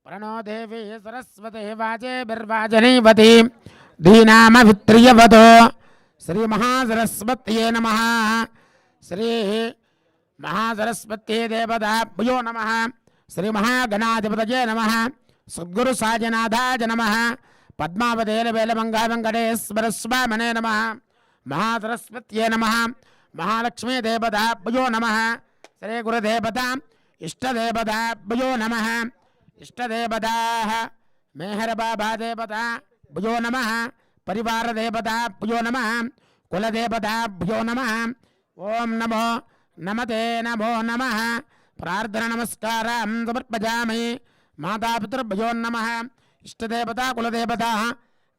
प्रणो देवी सरस्वती वाजे बिर्वाजनीवती धीनामभित्रियवतो श्री महासरस्वत्यै नमः। श्री महासरस्वत्यै देवताभ्यो नमः। श्री महागणाधिपतये नमः। सद्गुरु साजनाथाय नमः। पद्मावतेन वेलमंगा वेंकटेश्वर स्वामिने नमः। महासरस्वत्यै नमः। महालक्ष्मी देवताभ्यो नमः। श्री गुरुदेवता इष्टदेवताभ्यो नमः। इष्टदेवताः मेहर बाबा देवता भ्यो नमः। परिवार देवता भ्यो नमः। कुल देवता भ्यो नमः। ओम नमो नमते नमो नमः। प्रार्थना नमस्कार समर्पयामि। माता पितृभ्यो नमः। इष्टदेवता कुलदेवता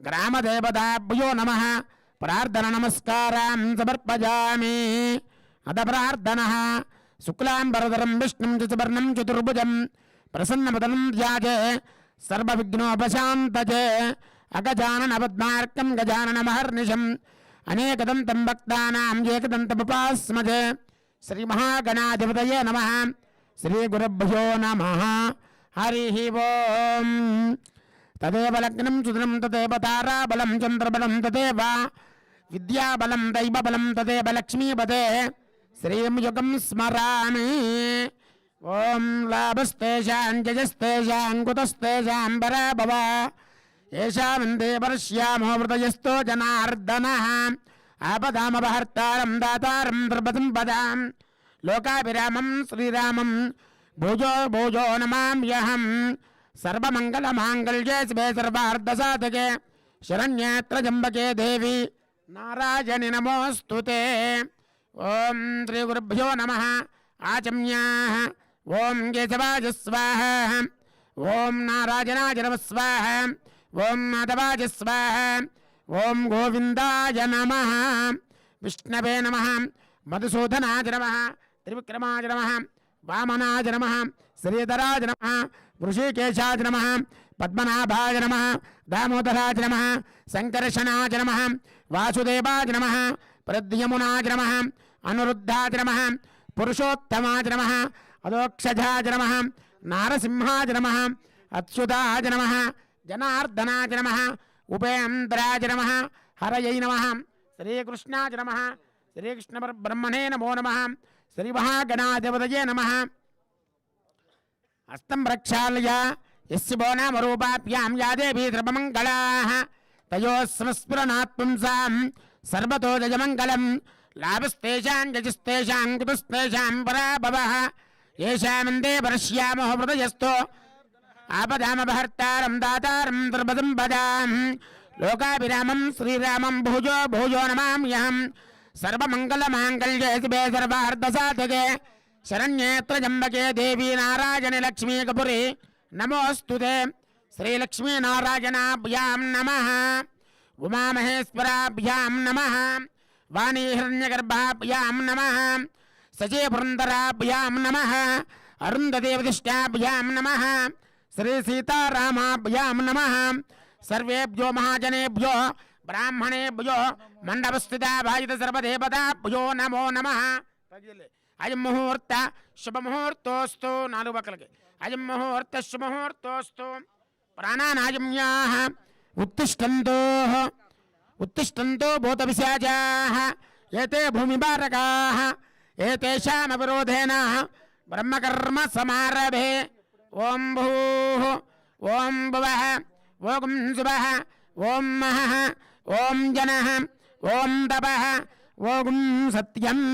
ग्राम देवता भ्यो नमः। प्रार्थना नमस्कार समर्पयामि। अथ प्रार्थना शुक्लांबरधरं विष्णुं चतुर्वर्णं चतुर्भुजं प्रसन्नवदनं ध्याये सर्वविघ्नोपशान्तये। अगजाननपद्मार्कं गजाननमहर्निशम् अनेकदन्तं भक्तानां एकदन्तमुपास्महे। श्रीमहागणाधिपतये नमः। श्रीगुरुभ्यो नमः। हरिः ओम्। तदेव लग्नं सुदनं तदेव ताराबलं चन्द्रबलं तदेव विद्याबलं दैवबलं तदेव लक्ष्मीपदे श्रीं युगं स्मरामि। ओम लाभस्तेषां जयस्तेषां कुतस्तेषां पराभव येषां वन्दे वर्ष्यामो हृदयस्थो जनार्दनः। आपदामपहर्तारं दातारं सर्वसम्पदां लोकाभिरामं श्रीरामं भुजो भुजो नमाम्यहम्। सर्वमङ्गलमाङ्गल्ये शिवे सर्वार्धसाधके शरण्ये त्र्यम्बके देवी नारायणि नमोऽस्तुते। ओम श्री गुरुभ्यो नमः। आचम्याः ओम केशवाय स्वाहा। ओम नारायणाय नमः स्वाहा। ओम माधवाय स्वाहा। ओम गोविंदाय नमः। विष्णवे नमः। मधुसूदनाय नमः। त्रिविक्रमाय नमः। वामनाय नमः। श्रीधराय नमः। वृषिकेशाय नमः। पद्मनाभाय नमः। दामोदराय नमः। संकर्षणाय नमः। वासुदेवाय नमः। प्रद्युम्नाय नमः। अनुरुद्धाय नमः। पुरुषोत्तमाय नमः। अदोक्षजाय नमः। नारसिंहाय नमः। अच्युताय नमः। जनार्दनाय नमः। उपेन्द्राय नमः। हरयै नमः। श्रीकृष्णाय नमः। श्रीकृष्णपरब्रह्मणे नमो नमः। श्रीमहागणाधिपतये नमः। हस्तं प्रक्षाल्य यस्य वो नाम रूपाभ्यां या देवी सर्वमङ्गलाः तयोस्मस्फुरणात् पुंसां सर्वतो जयमङ्गलम्। लाभस्तेषां जयस्तेषां कुतस्तेषां पराभवः येषां वन्दे वर्ष्यामो हृदयस्थो आपदामपहर्तारं दातारं सर्वसम्पदां लोकाभिरामं श्रीरामं भुजो भुजो नमाम्यहम्। सर्वमङ्गलमाङ्गल्ये शिवे सर्वार्धसाधके शरण्ये त्र्यम्बके देवी नारायणि लक्ष्मी कपुरी नमोऽस्तुते। श्रीलक्ष्मी नारायणाभ्यां नमः। उमामहेश्वराभ्यां नमः। वाणी हिरण्यगर्भाभ्यां नमः। सचीपुरन्दराभ्यां नमः। अरुन्धदेवदिष्टाभ्यां नमः। श्री सीतारामाभ्यां नमः। सर्वेभ्यो महाजनेभ्यो ब्राह्मणेभ्यो मंडपस्थिता भाजित सर्वदेवताभ्यो नमो नमः। अयं मुहूर्त शुभमुहूर्तोऽस्तु। नालुगु पक्कलकी अयं मुहूर्त शुभमुहूर्तोऽस्तु। प्राणानायम्याः उत्तिष्ठन्तु उत्तिष्ठन्तो भूतपिशाचाः एते भूमिभारकाः एतेषामविरोधेन ब्रह्मकर्म समारभे। ओम भूः ओम भुवः ओम शुभः ओम महः ओम जनः ओम तपः ओम सत्यम्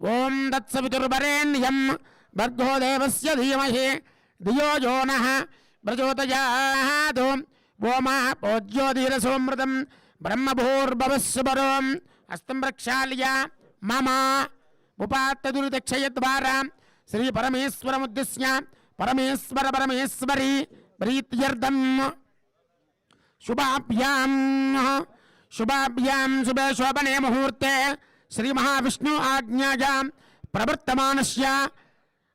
ओम तत्सवितुर्वरेण्यं भर्गो देवस्य धीमहि धियो यो नः प्रचोदयात्। ओमः पूज्योतिरसोमृतं ब्रह्मभूर्भवस्वरोम् हस्तं प्रक्षाल्य मम उपात्तदुरितक्षयद्वारा श्री परमेश्वरमुद्दिश्य परमेश्वर परमेश्वरी प्रीत्यर्थं शुभाभ्यां शुभे शोभने मुहूर्ते श्री महाविष्णु आज्ञाया प्रवर्तमानस्य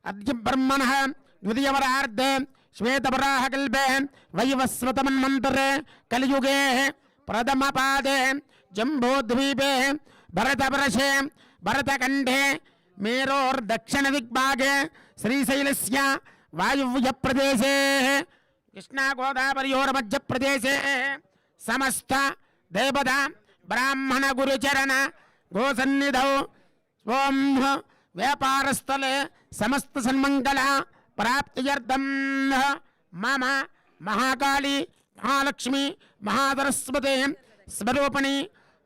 अद्य ब्रह्मणः द्वितीयवरार्धे श्वेतवराहकल्पे वैवस्वतमन्वन्तरे कलियुगे प्रथमपादे जम्बूद्वीपे भरतवर्षे भरतखण्डे मेरोर्दक्षिणदिग्भागे श्रीशैलस्य वायुव्य प्रदेशे कृष्णा गोदावरियोर मध्य प्रदेशे समस्त देवता ब्राह्मण गुरुचरण गोसन्निधौ स्वं व्यापार स्थले समस्त सन्मंगल प्राप्त्यर्थम मम महाकाली महालक्ष्मी महासरस्वती स्वरूपिणी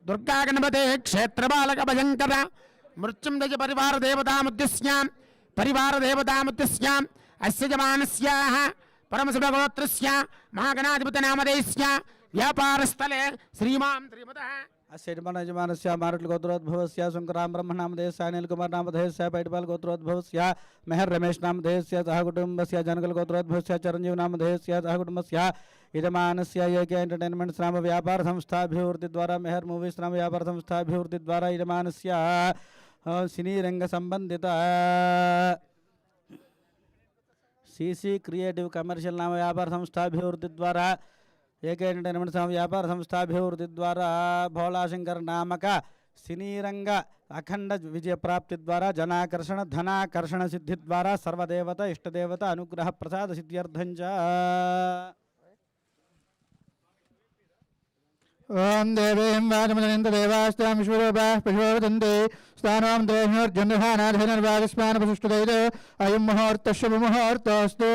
दुर्गा गणपते क्षेत्रपालक भयंकर मृत्युंजय परिवार देवतामुद्दिश्य अस्य जमानस्याः परमशिवगोत्रस्य महागणाधिपति नामधेयस्य व्यापार स्थले श्रीमान् श्रीमतः अस्य यजमानस्य मारुट्ल गोत्रोद्भवस्य शंकराम ब्रह्मनामधेयस्य अनिल कुमार नामधेयस्य पैटपाल गोत्रोद्भवस्य मेहर रमेश नामधेयस्य सह कुटुंबस्य जनकल गोत्रोद्भवस्य चिरंजीव नामधेयस्य सह कुटुंबस्य यजमानस्य एक एंटरटेनमेंट्स नाम व्यापार संस्था अभिवृद्धि द्वारा मेहर मूवीज नाम व्यापार संस्था अभिवृद्धि द्वारा यजमानस्य सिनी रंग संबंधित सीसी क्रिएटिव कमर्शियल नाम व्यापार संस्था अभिवृद्धि द्वारा एक एंटरटेनमेंट व्यापार संस्था अभिवृद्धि द्वारा भोलाशंकर नामक सिनीरंग अखंड विजय प्राप्ति द्वारा जनाकर्षण धनाकर्षण सिद्धि द्वारा सर्वदेवता इष्टदेवता अनुग्रह प्रसाद सिद्ध्यर्थं च ओम देवीं वाचमजनिन्द देवास्तां विश्वरूपाः पशुवदन्ते स्थानां देवनिर्जन्यहानाधेनर्वागस्मानपसुष्टुदैत अयं मुहूर्तस्य मुहूर्तोऽस्तु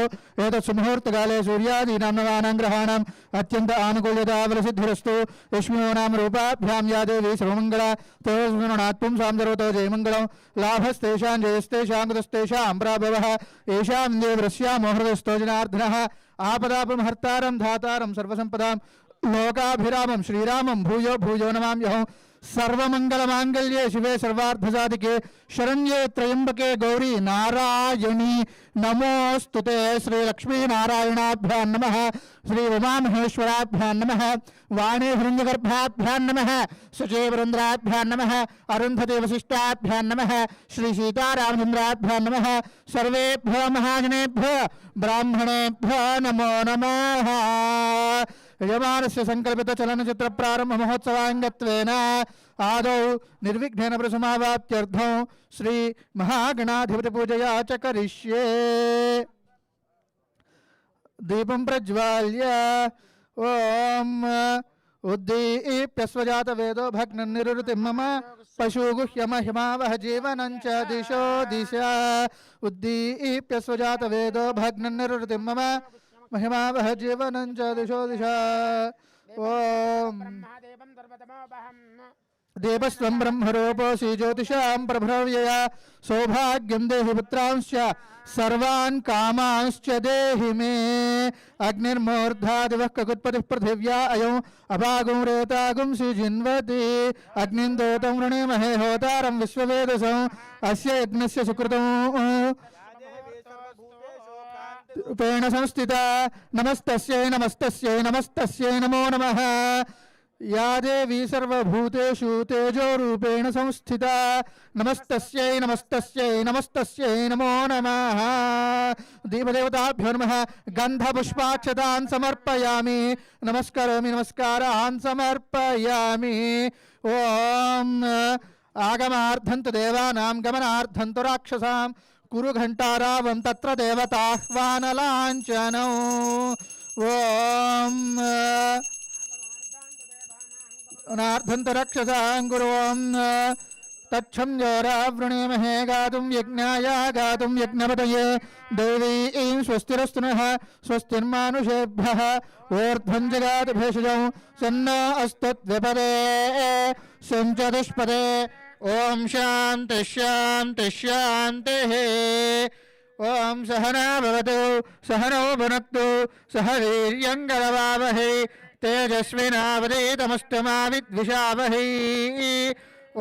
एतत् सुमुहूर्तकाले सूर्यादीनां नवानां ग्रहाणाम् अत्यन्त आनुकूल्यता बलसिद्धिरस्तु यस्मिनो नाम रूपाभ्यां या देवी सर्वमङ्गला तस्मिन्नात् पुंसां सर्वतो जयमङ्गलं लाभस्तेषां जयस्तेषां कुतस्तेषां प्राभवः येषां देवरस्यां हृदयस्थो जनार्दनः आपदापमहर्तारं धातारं सर्वसम्पदां लोकाभिरामं श्रीरामं भूयो भूयो नमाम्यहं सर्वमंगलमांगल्ये शिवे सर्वार्थसाधिके शरण्ये त्र्यंबके गौरी नारायणी नमोस्तुते श्री लक्ष्मी नारायणाभ्यां नमः श्री उमामहेश्वराभ्यां नमः वाणी हिरण्यगर्भाभ्यां नमः सुचेवरेन्द्राभ्यां नमः अरुन्धति वसिष्ठाभ्यां नमः श्री सीतारामचन्द्राभ्यां नमः सर्वेभ्यो महाजनेभ्यो ब्राह्मणेभ्यो नमो नमः यजमानस्य संकल्पित चलनचित्र प्रारंभ महोत्सवांगत्वेन आदौ निर्विघ्नेन प्रसमावाप्त्यर्थं श्री महागणाधिपति पूजया च करिष्ये दीपं प्रज्वाल्य ओम उद्दीप्यस्वजात वेदो भग्ननिरुतिं मम पशुगुह्यमहिमावह जीवनं च दिशो दिशा उद्दीप्यस्वजात वेदो भग्ननिरुतिं मम महिमावह जीवनं च दिशो दिशा ओम देवस्वं ब्रह्मरूपोऽसि ज्योतिषां प्रभ्रव्यया सौभाग्यं देहि पुत्रांश्च सर्वान् कामांश्च देहि मे अग्निर्मूर्धादिवः ककुत्पतिः पृथिव्या अयम् अभागुं रेतागुं सिजिन्वति अग्निं दोतं वृणीमहे होतारं विश्ववेदसं अस्य यज्ञस्य सुकृतं रूपेण संस्थिता नमस्तस्यै नमस्तस्यै नमस्तस्यै नमो नमः या देवी सर्वभूतेषु तेजो रूपेण संस्थिता नमस्तस्यै नमस्तस्यै नमस्तस्यै नमो नमः दीपदेवताभ्यो नमः गन्धपुष्पाक्षतान् समर्पयामि नमस्करोमि नमस्कारान् समर्पयामि ओम आगमार्थं तु देवानां गमनार्थं तु राक्षसां कुरु घंटारावं तत्र देवताह्वानलाञ्छनौ ओम अनार्थं तु रक्षसां गुरुवं तच्छं जोरावृणीमहे गातुं यज्ञाय गातुं यज्ञपतये देवी ऐं स्वस्तिरस्तु नः स्वस्तिर्मानुषेभ्यः ऊर्ध्वं जगात भेषजं सन्नो अस्तुद्विपदे सञ्चतुष्पदे ओम शांति शांति शांतिः ओम सहना भवतु सहनौ भुनक्तु सह वीर्यं करवावहै तेजस्विनावधीतमस्तु मा विद्विषावहै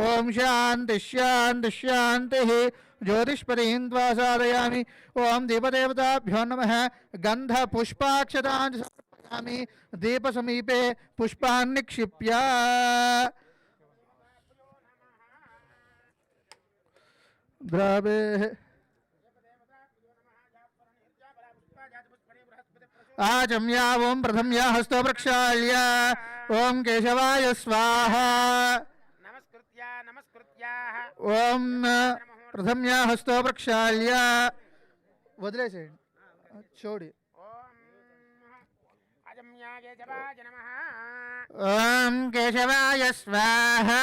ओम शांति शांति शांतिः ज्योतिष्पदीं त्वा साधयामि ओम दीपदेवताभ्यो नमः गन्धपुष्पाक्षतान् समर्पयामि दीपसमीपे पुष्पान् निक्षिप्य द्रवे आचम्या ओम प्रथम्या हस्तो प्रक्षाल्य ओम केशवाय स्वाहा ओम प्रथम्या हस्तो प्रक्षाल्य वदिलेसेయండి चोड़ी ओम केशवाय स्वाहा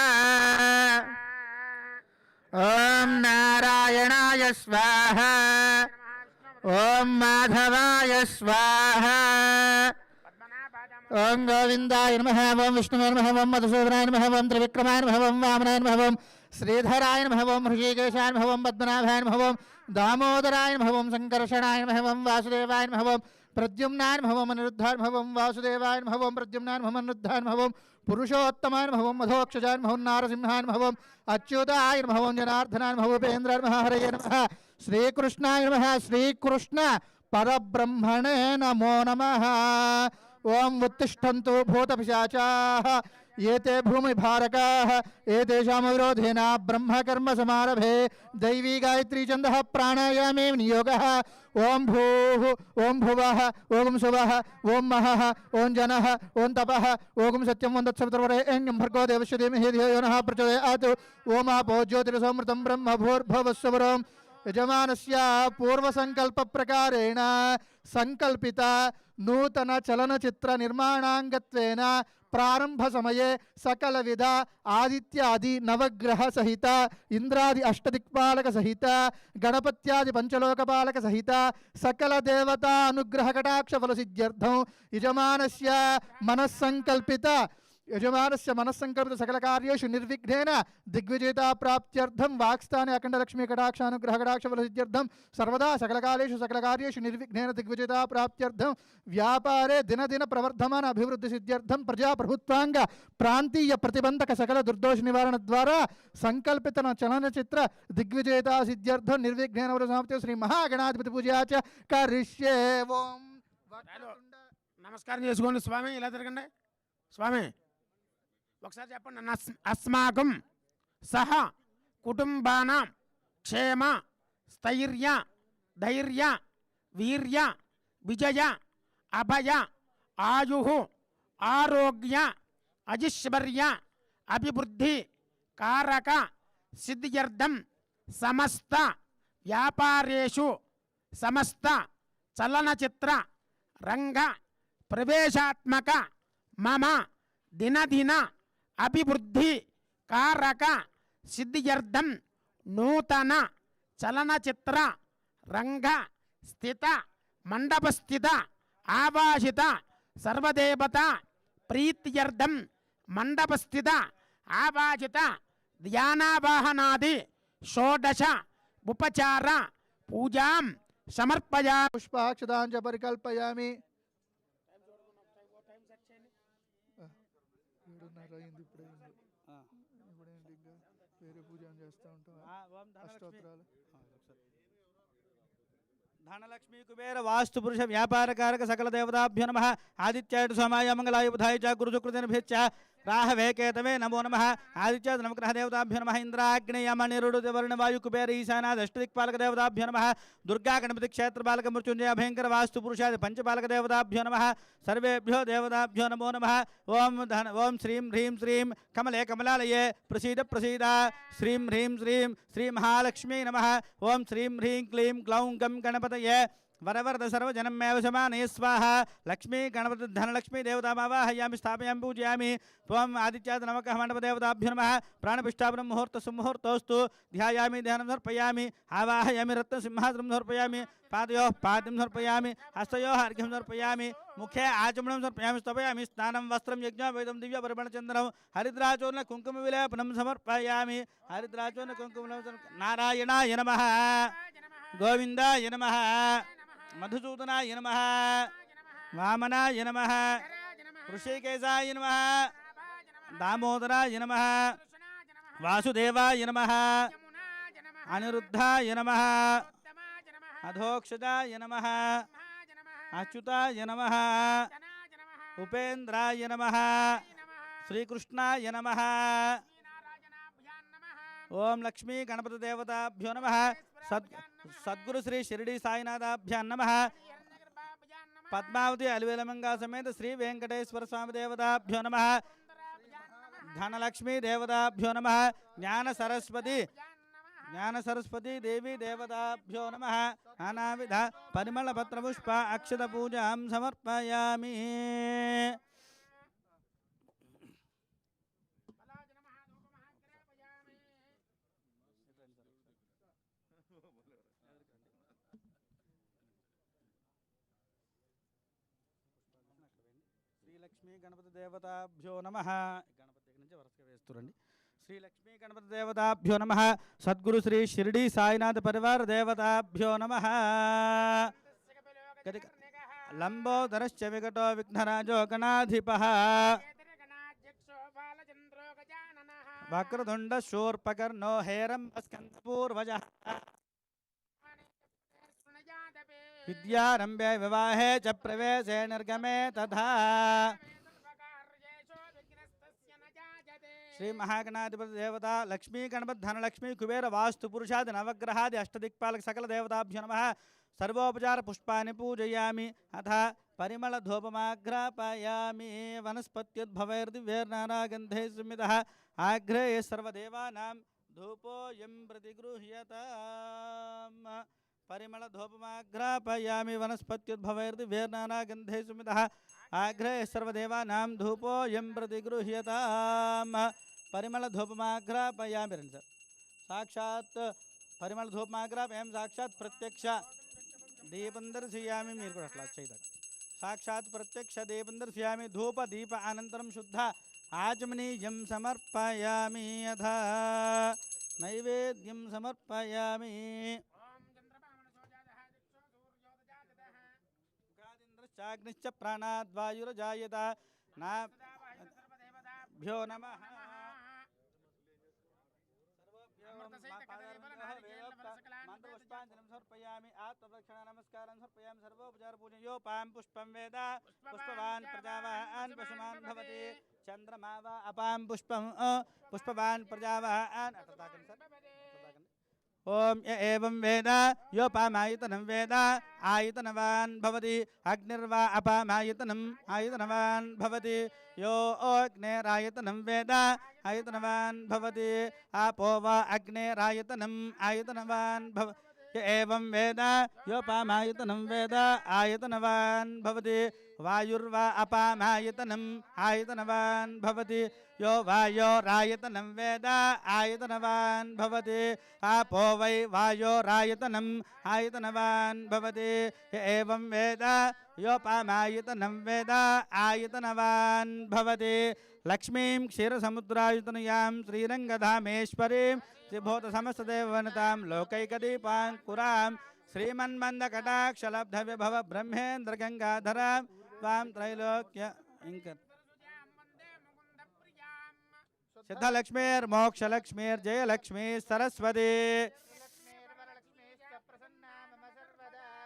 ओम नारायणाय स्वाहा ओम माधवाय स्वाहा ओम गोविंदाय नमः ओम विष्णुवे नमः ओम मधुसूदनाय नमः ओम त्रिविक्रमाय नमः ओम वामनाय नमः ओम श्रीधराय नमः ओम ऋषिकेशाय नमः ओम पद्मनाभाय नमः ओम दामोदराय नमः ओम संकर्षणाय नमः ओम वासुदेवाय नमः ओम प्रद्युम्नाय नमः ओम अनिरुद्धाय नमः ओम वासुदेवाय नमः ओम प्रद्युम्नाय नमः ओम अनिरुद्धाय नमः ओम पुरुषोत्तमाय नमः ओम मधोक्षजाय नमः ओम नारसिंहाय नमः ओम अच्युताय नमः ओम जनार्दनाय नमः ओम उपेन्द्राय नमः हरये नमः श्रीकृष्णाय नमः श्रीकृष्ण परब्रह्मणे नमो नमः ओम उत्तिष्ठन्तु भूतपिशाचाः एते भूमिभारकाः एतेषां विरोधेन ब्रह्मकर्म समारभे दैवी गायत्री छन्दः प्राणायामे नियोगः ओम भूः ओम भुवः ओम सुवः ओम महः ओम जनः ओम तपः ओम सत्यं ओम तत्सवितुर्वरेण्यं भर्गो देवस्य धीमहि धियो यो नः प्रचोदयात् ओम आपो ज्योतिरसमृतं ब्रह्म भूर्भुवस्सुवरं यजमानस्य पूर्वसङ्कल्पप्रकारेण संकल्पित नूतन चलनचित्र निर्माणांगत्वेन प्रारंभ समये सकल विध आदित्यादि नवग्रह सहित इंद्रादि अष्टदिक्पालक सहित गणपत्यादि पंचलोकपालक सहित सकल देवता अनुग्रह कटाक्ष फल सिद्ध्यर्थं यजमानस्य मनस्संकल्पित सकल कार्येषु निर्विघ्नेन दिग्विजयता प्राप्त्यर्थं वाक्स्थाने अखंड लक्ष्मी कटाक्षानुग्रह कटाक्ष फल सिद्ध्यर्थं सर्वदा सकल कालेषु सकल कार्येषु निर्विघ्नेन दिग्विजयता प्राप्त्यर्थं व्यापारे दिन दिन प्रवर्धमान अभिवृद्धि सिद्ध्यर्थं प्रजाप्रभुत्वांग प्रांतीय प्रतिबंधक सकल दुर्दोष निवारण द्वारा संकल्पित चलनचित्र दिग्विजयता सिद्ध्यर्थं निर्विघ्नेन समाप्ति श्री महागणाधिपति पूजा च करिष्ये ओम నమస్కారం చేసుకోండి స్వామి ఇలా తిరగండి స్వామి ఒకసారి చెప్పండి అస్మాకం సహ కుటుంబానాం క్షేమ స్థైర్య ధైర్య వీర్య విజయ అభయ ఆయు ఆరోగ్య అజిశ్వర్య అభివృద్ధి కారక సిద్ధ్యర్థం సమస్త వ్యాపారేషు సమస్త చలనచిత్ర రంగ ప్రవేశాత్మక మమ దినదిన అభివృద్ధి కారక సిద్ధ్యర్థం నూతన చలనచిత్ర రంగ స్థిత మండపస్థిత ఆవాసిత సర్వదేవత ప్రీత్యర్థం మండపస్థిత ఆవాసిత ధ్యానావాహనాది షోడశ ఉపచార పూజాం సమర్పయామి पुष्पाक्षतांच परिकल्पयामि వేరే పూజ చేస్తూ ఉంటాం అష్టోత్తరాలు धनलक्ष्मी कुबेर वास्तु पुरुष व्यापार कारक सकल देवताभ्यो नमः आदित्याय सोमाय मंगलाय बुधाय च गुरुशुक्रदिनभ्यश्च राहवे केतवे नमो नमः आदित्याय नवग्रह देवताभ्यो नमः इंद्राग्नि यम निरुडवर्ण वायु कुबेर ईशानाद अष्टदिक्पालक देवताभ्यो नमः दुर्गा गणपति क्षेत्र बालक मृत्युंजय भयंकर वास्तु पुरुषादि पंचपालक देवताभ्यो नमः सर्वेभ्यो देवताभ्यो नमो नमः ओम श्रीं ह्रीं श्रीं कमले कमलालये प्रसीद प्रसीद श्रीं ह्रीं श्रीं श्री महालक्ष्मी नमः ओम श्रीं ह्रीं क्लीं ग्लौं गं गणपतये वरवरद सर्वजनम मे वशमाने स्वाहा लक्ष्मी गणपति धनलक्ष्मी देवतामावाहयामि स्थापयामि पूजयामि त्वं आदित्याद नमकः मण्डपदेवताभ्यो नमः प्राणपिष्टापनं मुहूर्त सुमुहूर्तोस्तु ध्यायामि ध्यानं समर्पयामि आवाहयामि रत्नसिंहासनं समर्पयामि पादयोः पाद्यं समर्पयामि हस्तयोः अर्घ्यं समर्पयामि मुखे आचमनं समर्पयामि स्तपयामि स्नानं वस्त्रं यज्ञोपवीतं दिव्यपरिमलचन्दनं हरिद्राचूर्ण कुङ्कुमविलेपनं समर्पयामि हरिद्राचूर्ण कुङ्कुमविलेपनं नारायणाय नमः गोविन्दाय नमः मधुसूदनाय नमः वामनाय नमः ऋषिकेशाय नमः दामोदराय नमः वासुदेवाय नमः अनिरुद्धाय नमः अधोक्षजाय नमः अच्युताय नमः उपेन्द्राय नमः श्रीकृष्णाय नमः ओम लक्ष्मी गणपति देवताभ्यो नमः सद्गुरु श्री शिरडी साईनाथाभ्यां नमः पद्मावती अलवेलमंगा समेत श्री वेंकटेश्वर स्वामी देवताभ्यो नमः धनलक्ष्मी देवताभ्यो नमः ज्ञान सरस्वती ज्ञान सरस्वती देवी देवताभ्यो नमः नानाविध परिमलपत्रपुष्प अक्षतपूजां समर्पयामि। శ్రీలక్ష్మీ గణపతి దేవతాభ్యో నమః గణపతి దగ్గర నుంచి వరుసగా వేస్తురండి. శ్రీలక్ష్మీ గణపతి దేవతాభ్యో నమః సద్గురు శ్రీ షిరిడి సాయినాథ పరివార దేవతాభ్యో నమః లంబోదరశ్చ వికటో విఘ్నరాజో గణాధిపః వక్రతుండ శూర్పకర్ణో హేరంబస్కందపూర్వజః विद्यारंभे विवाहे च प्रवेशे निर्गमे तथा श्री महागणाधिपति देवता लक्ष्मी गणपति धनलक्ष्मी कुबेर वास्तु पुरुषादि नवग्रहादि अष्टदिक्पालक सकल देवताभ्यो नमः सर्वोपचार पुष्पाणि पूजयामि अथ परिमल धूपमाघ्रापयामि वनस्पत्युद्भवैर्दिव्यैर्नानागन्धैः संयुतः आघ्रे सर्वदेवानां धूपोऽयं प्रतिगृह्यताम् परिमल धूपमाघ्रापयामि वनस्पत्युद्भवैर्दिव्यैर्नानागन्धैः संयुतः आघ्रे सर्वदेवानां धूपोऽयं प्रतिगृह्यताम् परिमल धूपमाघ्रापयामि साक्षात् परिमल धूपमाघ्रापयामि साक्षात् प्रत्यक्ष दीपं दर्शयामि మీరు కూడా అట్లా చేయదాకా साक्षात् प्रत्यक्ष दीपं दर्शयामि धूप दीप अनन्तरं शुद्ध आचमनीयं समर्पयामि यथा नैवेद्यं समर्पयामि चाग्निश्च प्राणाद्वायुरजायत नाभ्यो नमः मंत्रपुष्पांजलिं समर्पयामि आत्मरक्षण नमस्कारं समर्पयामि सर्वोपचार पूजयोपां पुष्पं वेद पुष्पवान् प्रजावान् पशुमान् भवति चंद्रमा वा अपां पुष्पं पुष्पवान् प्रजावान् ओम एवं वेद योपामायतनं वेद आयतनवान् भवति अग्निर्वा अपामायतनम् आयतनवान् भवति यो अग्नेरायतनं वेद आयतनवान् भवति आपो वा अग्नेरायतनम् आयतनवान् भवति एवं वेद योपामायतनं वेद आयतनवान् भवति वायुर्वा अपामायतनम् आयतनवान् भवति यो वायोरायतनं वेद आयतनवान् भवति आपो वै वायोरायतनम् आयतनवान् भवति एवं वेद योपामायतनं वेद आयतनवान् भवति लक्ष्मीं क्षीरसमुद्रायतनयां श्रीरङ्गधामेश्वरीं त्रिभूतसमस्तदेववनितां लोकैकदीपाङ्कुरां श्रीमन्मन्दकटाक्षलब्धविभव ब्रह्मेन्द्रगङ्गाधरां त्वां त्रैलोक्य सिद्धलक्ष्मीर्मोक्षलक्ष्मीर्जयलक्ष्मी सरस्वती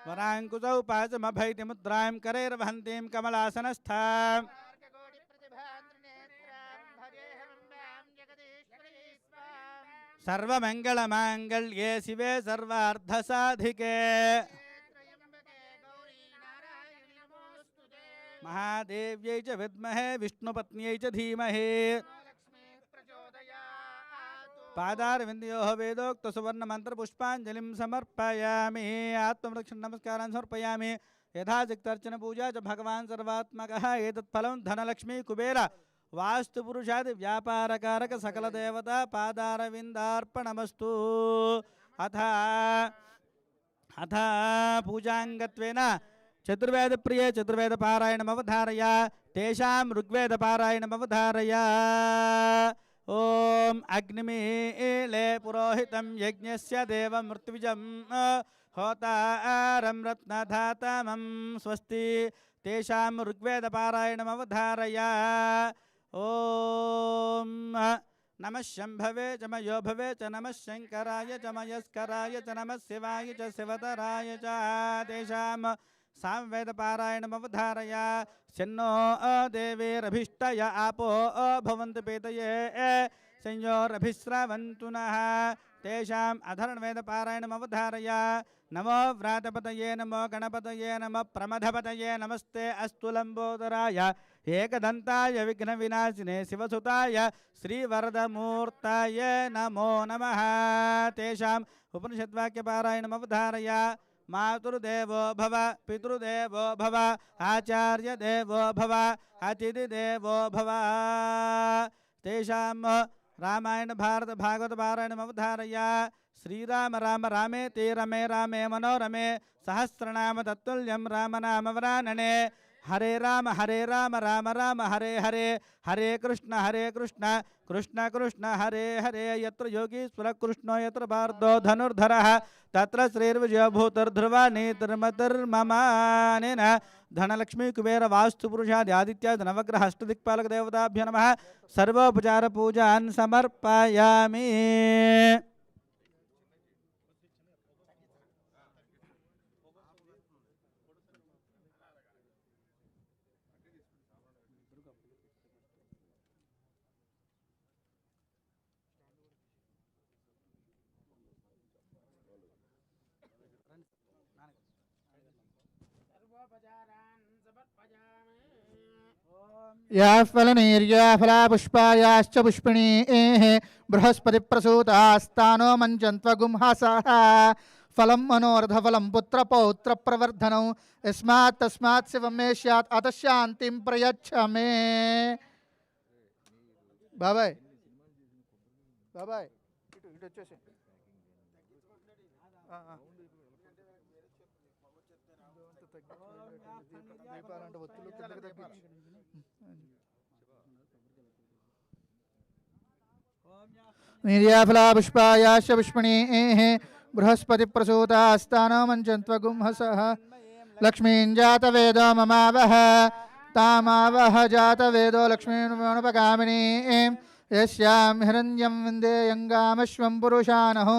वराङ्कुशौ पाशमभैतिमुद्रां करैर्वहन्तीं कमलासनस्थां सर्वमङ्गलमाङ्गल्ये शिवे सर्वार्धसाधिके महादेव्यै च विद्महे विष्णुपत्न्यै च धीमहि पादारविन्दयोः वेदोक्त सुवर्ण मंत्र पुष्पांजलिं समर्पयामि आत्मरक्षण नमस्कारान् समर्पयामि यथाशक्त्यर्चन पूजा च भगवान् सर्वात्मकः एतत्फलं धनलक्ष्मी कुबेर वास्तुपुरुषादि व्यापारकारक सकल देवता पादारविन्दार्पणमस्तु अथ पूजाङ्गत्वेन चतुर्वेद प्रिय चतुर्वेद पारायणमवधारय तेषां ऋग्वेद पारायणमवधारय ओम अग्निमीले पुरोहितं यज्ञस्य देवमृत्युजं होतारं रत्नधातमं स्वस्ति तेषां ऋग्वेद पारायणमवधारय ओम नमः शंभवे च मयो भवे च नमः शंकराय च मयस्कराय च नमः शिवाय च शिवतराय च तेषां सामवेद पारायणमवधारय शन्नो देवीरभिष्टय आपो भवन्तु पेतये संयोरभिस्रवन्तु नः तेषाम् अधर्णवेदपारायणमवधारय नमो व्रातपतये नमो गणपतये नमः प्रमथपतये नमस्ते अस्तु लम्बोदराय एकदन्ताय विघ्नविनाशिने शिवसुताय श्रीवरदमूर्ताय नमो नमः तेषाम् उपनिषद्वाक्यपारायणमवधारय मातृदेवो भव पितृदेवो भव आचार्यदेवो भव अतिथिदेवो भव तेषां रामायण भारत भागवत पारायणमवधारय श्रीराम राम रामेति रमे रामे मनोरमे सहस्रनाम तत्तुल्यं रामनाम वरानने हरे राम राम राम हरे हरे हरे कृष्ण कृष्ण कृष्ण हरे हरे यत्र योगीश्वर कृष्णो यत्र पार्थो धनुर्धरः तत्र श्रीर्विजयो भूतर्ध्रुवा नेतर्मतिर्ममानेन धनलक्ष्मी कुबेर वास्तु पुरुषादि आदित्यादि नवग्रह अष्टदिक्पालक देवताभ्यो नमः सर्वोपचार पूजान् समर्पयामि। या फलनीर्या फला पुष्पायाश्च पुष्पिणीः बृहस्पतिप्रसूतास्तानो मञ्चन्त्वगुंहासाः फलं मनोरथफलं पुत्रपौत्रप्रवर्धनौ यस्मात् तस्मात् शिवं मे स्यात् अतः शान्तिं प्रयच्छ मे। बाबाయ్ ఇటు వచ్చేసి దీపాలంటే ఒత్తులు కిందకి తగ్గించి निर्याफला पुष्पायाश्च पुष्पिणीः बृहस्पतिप्रसूतास्तानो मञ्चन्त्वगुंहसः लक्ष्मीं जातवेदो ममावह तामावह जातवेदो लक्ष्मीनुपगामिनीं यस्यां हिरण्यं विन्देयङ्गामश्वं पुरुषानः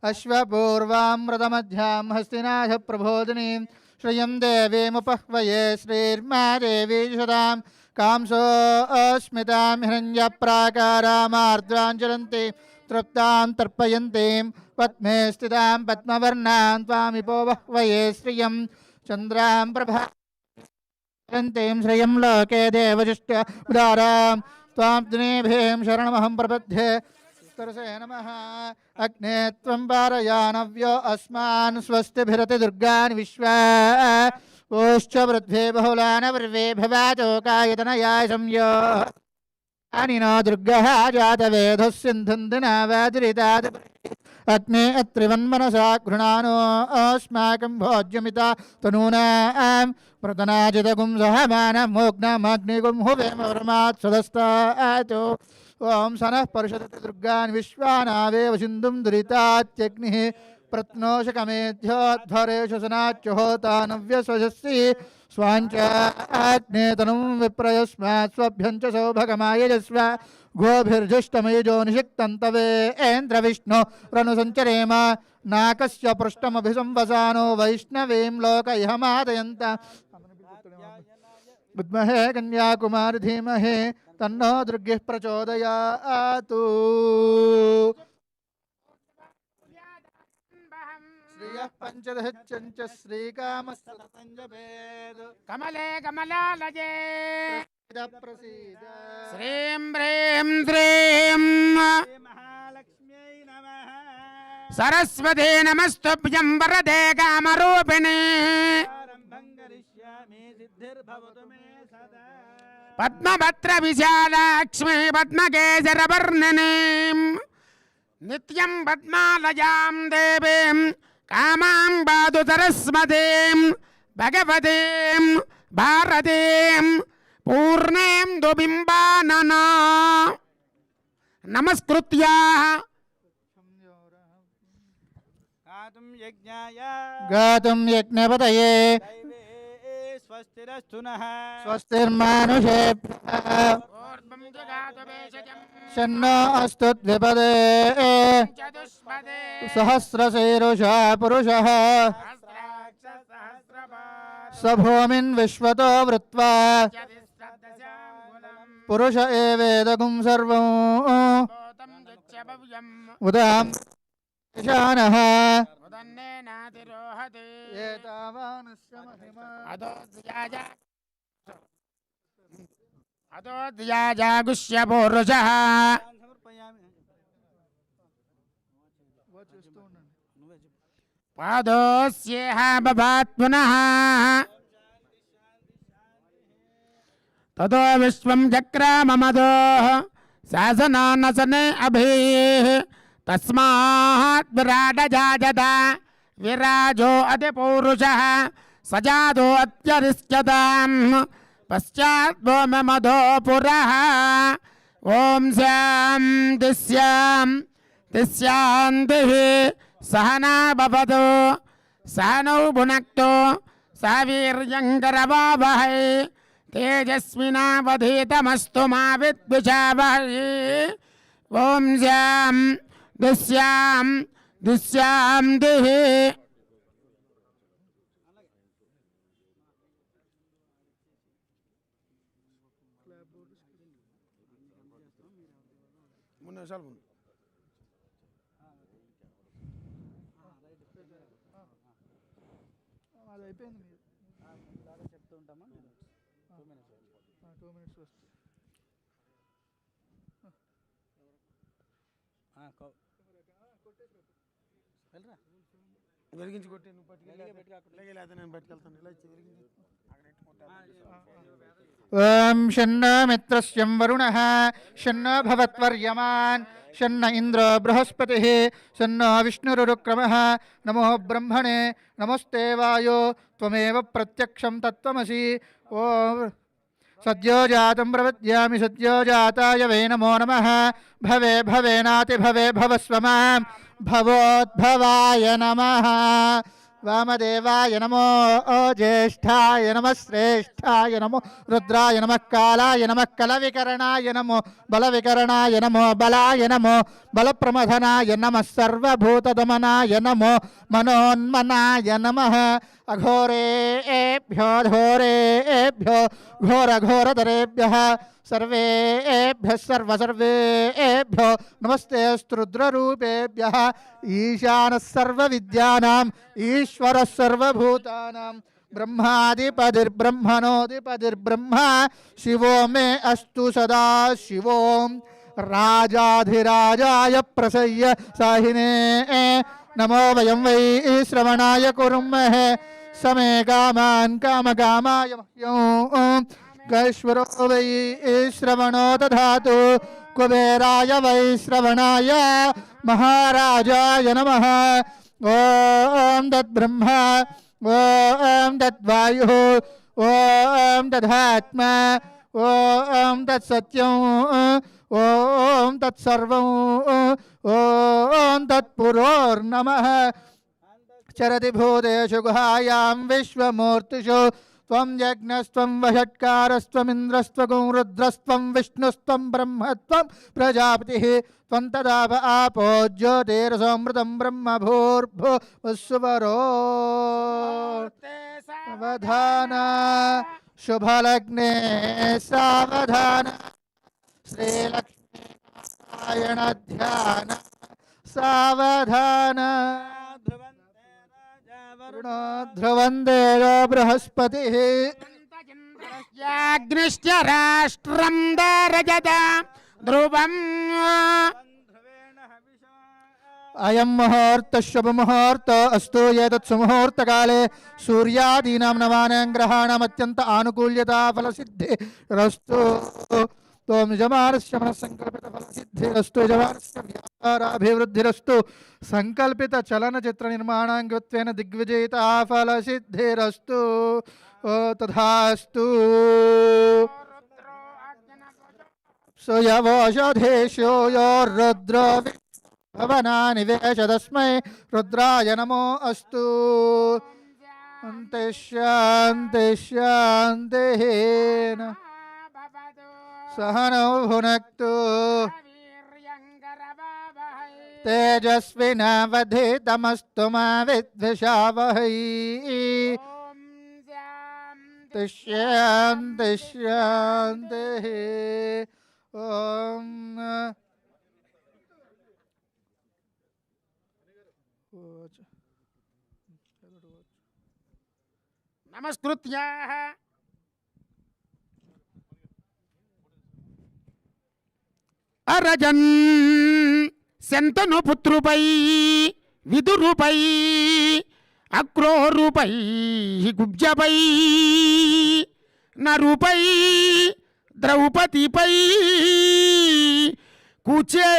अश्वपूर्वामृतमध्यां हस्तिनाथ प्रबोधिनीं श्रियं देवीमुपह्वये श्रीर्मा देवी शतां कांसो अस्मितां हिरण्यप्राकारामार्द्राञ्जलन्ति तृप्तां तर्पयन्तीं पद्मे स्थितां पद्मवर्णां त्वामिपो बह्वये श्रियं चन्द्रां प्रभान्तीं श्रियं लोके देवजुष्टुदारां त्वां दिनेभिं शरणमहं प्रपद्ये तरसे नमः अग्ने त्वं पारयानव्यो अस्मान् स्वस्तिभिरति दुर्गान् विश्वा ओश्च वृद्धे बहुलान वर्वे भवातोकायतनयाय संयो अनिनो दुर्गः जातवेधः सिन्धुन्दिनावादिरितात् अग्ने अत्रिवन्मनसा गृणानो अस्माकं भोज्यमिता तनूनां प्रतनाजितगुं सहमानमोग्नमग्निगुं हुवेमवर्मात् सदस्तातो ओं सनः परिषदति दुर्गान् विश्वानावेव सिन्धुं दुरितात्यग्निः प्रत्नोषकमेध्योध्वरेषु सनाच्युहोतानव्यस्वजस्सि स्वाञ्चाग्नेतनुं विप्रयस्मात् स्वभ्यं च सौभगमायजस्व गोभिर्जुष्टमयजो निषिक्तं तवेन्द्रविष्णो रनुसञ्चरेम नाकस्य पृष्ठमभिसंवसानो वैष्णवीं लोकैहमादयन्त विद्महे कन्याकुमारी धीमहि तन्नो दुर्गिः प्रचोदयातु। पंचदहच्चंच श्रीकामस्ततंजभेद कमले कमलालये प्रसीद श्रीं ह्रीं श्रीं महालक्ष्म्यै नमः सरस्वती नमस्तुभ्यं वरदे कामरूपिणी आरम्भं करिष्यामि सिद्धिर्भवतु मे सदा पद्मभद्र विशालाक्ष्मी पद्मकेसरवर्णिनीं नित्यं पद्मालयां देवीं कामां पातु सरस्वतीं भगवतीं भारतीं पूर्णेन्दु बिम्बानना नमस्कृत्य गातुं यज्ञपतये दैवे स्वस्तिरस्तु नः स्वस्तिर्मानुषेभ्यः शन्नो अस्तु द्विपदे सहस्रशीरुषा पुरुषः स भूमिन् विश्वतो वृत्वा पुरुष एवेदगुं सर्वम् उदाम् शानः उदन्नेनातिरोहति एतावानस्य महिमा अदोद्याजागुष्य पूरुषः చేస్తూ ఉండండి. पादोस्येह बभात् पुनः ततो विश्वं चक्राममदो शासनानसने अभिः तस्मात् विराडजाजत विराजो अधिपौरुषः सजातो अत्यरिष्यताम् पश्चात् मदो पुरः ॐ शान्तिः सहना भवतु सहनौ भुनक्तु सह वीर्यङ्करवावहै तेजस्विनावधीतमस्तु मा विद्विषावहै ॐ शान्तिः అది అయిపోయింది మీరు చెప్తూ ఉంటామా 2 minutes వస్తుంది. వెలిగించి కొట్టి నువ్వు పట్టుకెళ్ళి నేను పట్టుకెళ్తాను ఇలా వెలిగించి ఓం షన్నో మిత్రస్యం వరుణః షన్నో భవత్వర్యమాన్ షన్న ఇంద్రో బృహస్పతిః షన్నో విష్ణురుక్రమః నమో బ్రహ్మణే నమస్తే వాయో త్వమేవ ప్రత్యక్షం తత్వమసి ఓం సద్యో జాతం ప్రపద్యామి సద్యో జాతాయ వై నమో నమః భవే భవేనాతి భవే భవస్వ మాం భవోద్భవాయ నమః వామదేవాయ నమో జ్యేష్ఠాయ నమః శ్రేష్ఠాయ నమో రుద్రాయ నమః కాలాయ నమః కలవికరణాయ నమో బలవికరణాయ నమో బలాయ నమో బలప్రమథనాయ నమః సర్వభూతదమనాయ నమో మనోన్మనాయ నమః అఘోరేభ్యో ఘోరేభ్యో ఘోరఘోరతరేభ్యః सर्वेभ्यः सर्वेभ्यो नमस्ते रुद्ररूपेभ्यः ईशानः सर्वविद्यानाम् ईश्वरः सर्वभूतानां ब्रह्मादिपतिर्ब्रह्मणोऽधिपतिर्ब्रह्मा शिवो मे अस्तु सदा शिवो राजाधिराजाय प्रसह्य साहिने नमो वयं वै श्रवणाय कुर्महे समे कामान् कामकामाय मह्यं कैश्वरो वै श्रवणो दधातु कुबेराय वै श्रवणाय महाराजाय नमः ॐ तद्ब्रह्मा ॐ तद्वायुः ॐ तदात्मा ॐ तत्सत्यम् ॐ तत्सर्वम् ॐ तत्पुरोर्नमः चरति भूतेषु गुहायां विश्वमूर्तिषु त्वं यज्ञस्त्वं वषट्कारस्त्वमिन्द्रस्त्वं रुद्रस्त्वं विष्णुस्त्वं ब्रह्मत्वं प्रजापतिः त्वं तदाप आपो ज्योतिरसमृतं ब्रह्म भूर्भुवस्सुवरो सावधान शुभलग्ने सावधान श्रीलक्ष्मीनारायण ध्यान सावधान ध्रुवं देवो बृहस्पतिः याग्निश्च राष्ट्रं दरजत ध्रुवम् अयं मुहूर्तः शुभमुहूर्त अस्तु एतत् सुमुहूर्तकाले सूर्यादीनां नवानां ग्रहाणाम् अत्यन्त आनुकूल्यता फलसिद्धिरस्तु त्वं यजमानस्य मनस्सङ्कल्पितफलसिद्धिरस्तु यजमानस्य व्यापाराभिवृद्धिरस्तु सङ्कल्पितचलनचित्रनिर्माणाङ्गत्वेन दिग्विजयिता फलसिद्धिरस्तु तथास्तु सुयवोषधेशो यो रुद्रो भवनानिवेश तस्मै रुद्राय नमो अस्तु शान्तिः सहनौ भुनक्तु तेजस्विनावधीतमस्तु मा विद्विषावहै शान्तिः ॐ కావచ్చు ఏదో ఒకటి కావచ్చు. నమస్కృత్య అరజన్ శంతను పుత్రుపై విదురుపై అక్రోరుపై గుబ్జపై నరుపై ద్రౌపదిపై కుచేలుడిపయన్నో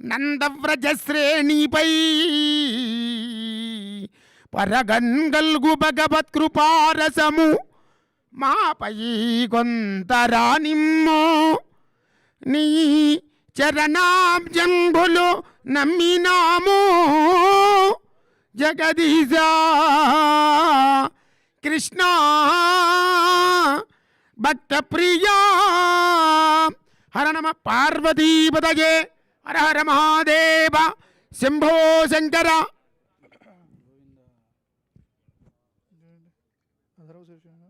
నందవ్రజశ్రేణిపై పరగన్గల్గు భగవత్కృపారసము మాపై కొంతరానిమ్మో నీ చరణాబ్జంబులు నమ్మినాము జగదీశ కృష్ణ భక్త ప్రియా హర నమ పార్వతీపదయే హర హర మహాదేవ శంభో శంకర. అధర్వ శీర్షంగా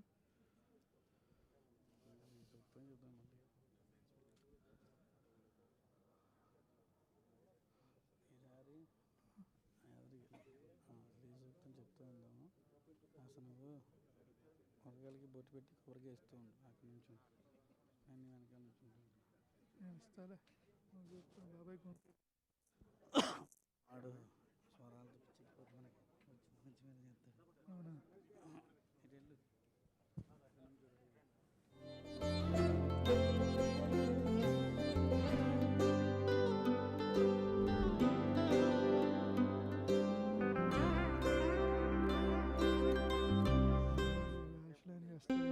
మొక్కలకి బొట్టు పెట్టి కూరగా ఇస్తూ ఉండు అక్కడి నుంచి నేను వెనకాల నుంచి నేను ఇస్తాలే బాబాయ్ ఆడు స్వరాలు పిచ్చి మనకి మంచి మీద చేస్తాడు. అవునా ఇటు వెళ్ళు. యాష్లేని వస్తాడు.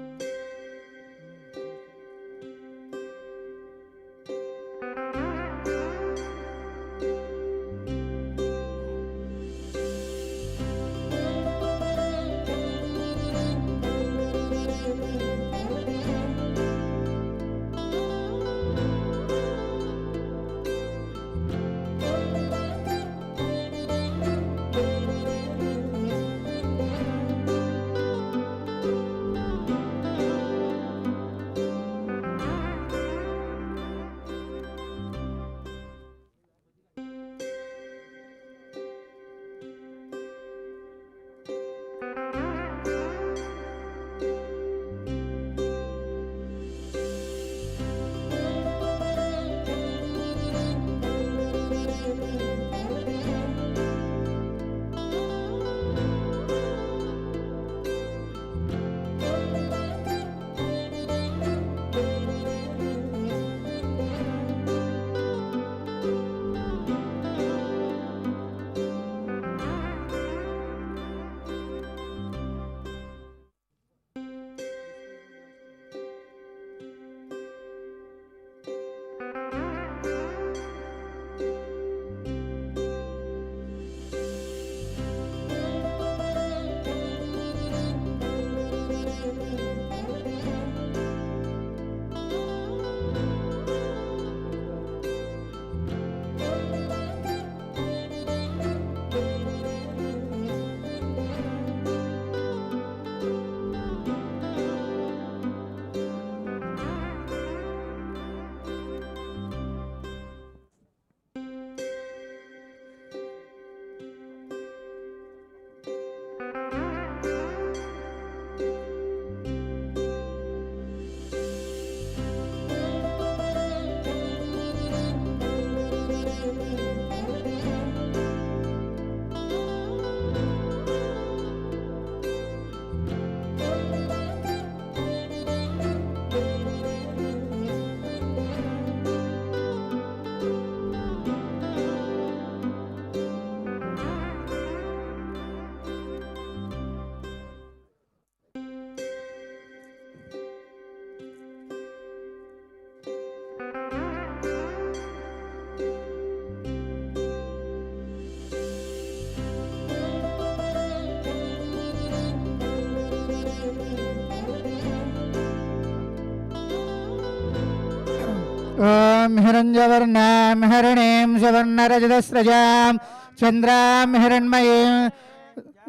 ఓం హిరణ్యవర్ణాం హిరణీం సువర్ణరజతస్రజాం చంద్రాం హిరణ్మయీం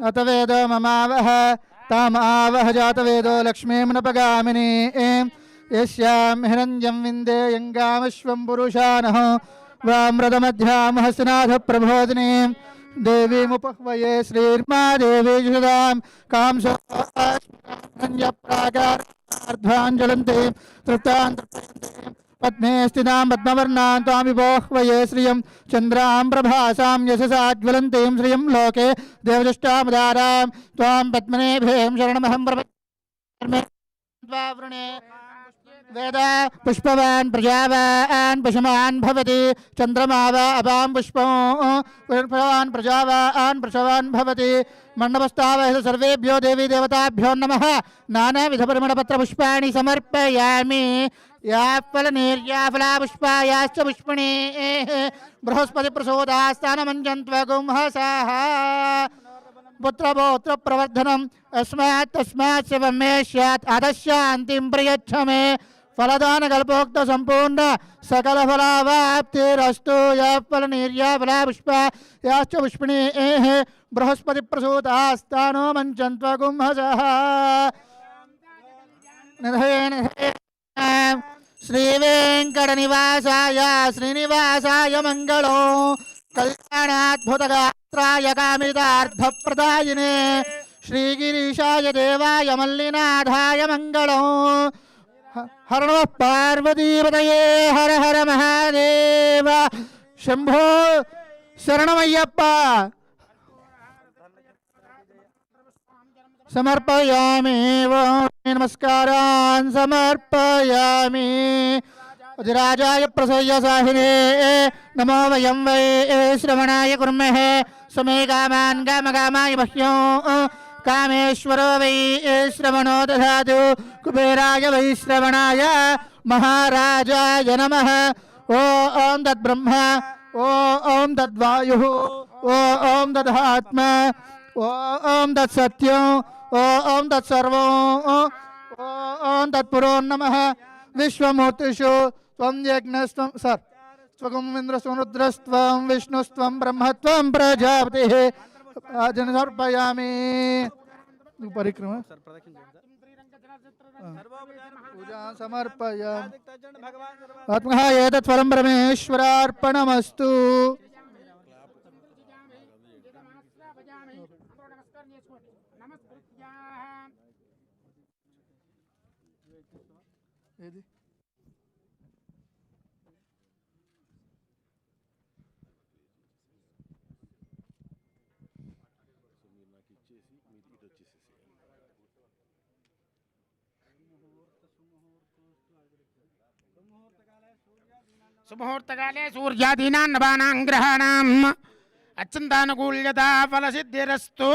అతవేదో మమావహ తామావహ జాతవేదో లక్ష్మీం నపగామినీం యస్యాం హిరణ్యం విందేయం గామశ్వం పురుషానః वामृतमध्यां हस्तिनाथप्रबोधिनीं देवीमुपह्वये श्रीर्मा देवी जुषदां कांसोऽर्ध्वाञ्जलन्तीं तृप्तां तृप्यन्तीं पद्मे स्थितां पद्मवर्णां त्वामिपोह्वये श्रियं चन्द्रां प्रभासां यशसाज्वलन्तीं श्रियं लोके देवदुष्टामुदारां त्वां पद्मनेभिं शरणमहं प्रपद्ये वेद पुष्पवान् प्रजावान् पशुमान् भवति चन्द्रमा वा अपां पुष्पवान् प्रजावान् पशुवान् भवति मण्डपस्थावः सर्वेभ्यो देवी देवताभ्यो नमः नानाविधपरिमलपत्रपुष्पाणि समर्पयामि या फलनिर्याफलापुष्पायाश्च पुष्पिणीः बृहस्पतिप्रसूदास्तानमञ्जन्त्वगुंहसाः पुत्रपौत्र प्रवर्धनम् अस्मात् तस्मात् शिवं मे स्यात् अधशान्तिं प्रयच्छ मे फलदानकल्पोक्त संपूर्ण सकलफलावाप्तिरस्तु या फलनिर्याफलापुष्पा याश्च पुष्पिणीः बृहस्पतिप्रसूदास्तानो मञ्चन्त्वगुंहसः श्रीवेङ्कटनिवासाय श्रीनिवासाय मङ्गलो कल्याणाद्भुतगात्राय कामितार्थप्रदायिने श्रीगिरीशाय देवाय मल्लिनाथाय मङ्गलो हर नमः पार्वतीपतये हर हर महादेव शंभो शरणमय्यप्प समर्पयामि नमस्कारान् समर्पयामि अधिराजाय प्रसय्यसाहिने नमो वयं वै श्रवणाय कुर्महे समे कामान् कामकामाय मह्यो कामेश्वरो वै श्रवणो दधातु कुबेराय वै श्रवणाय महाराजाय नमः ॐ तद्ब्रह्म ॐ तद्वायुः ॐ तदात्मा ॐ तत्सत्यम् ॐ तत्सर्वम् ॐ तत्पुरो नमः विश्वमूर्तिषु त्वं यज्ञस्त्वं सर स्वगुं इन्द्रस्त्वं रुद्रस्त्वं विष्णुस्त्वं ब्रह्मत्वं प्रजापतिः आजन समर्पयामि परिक्रमा पूजा समर्पयामि आत्मः एतत् फलं परमेश्वरार्पणमस्तु सुमुहूर्तकाले सूर्यादीनां नवानां ग्रहाणाम् अत्यन्तानुकूल्यता फलसिद्धिरस्तु।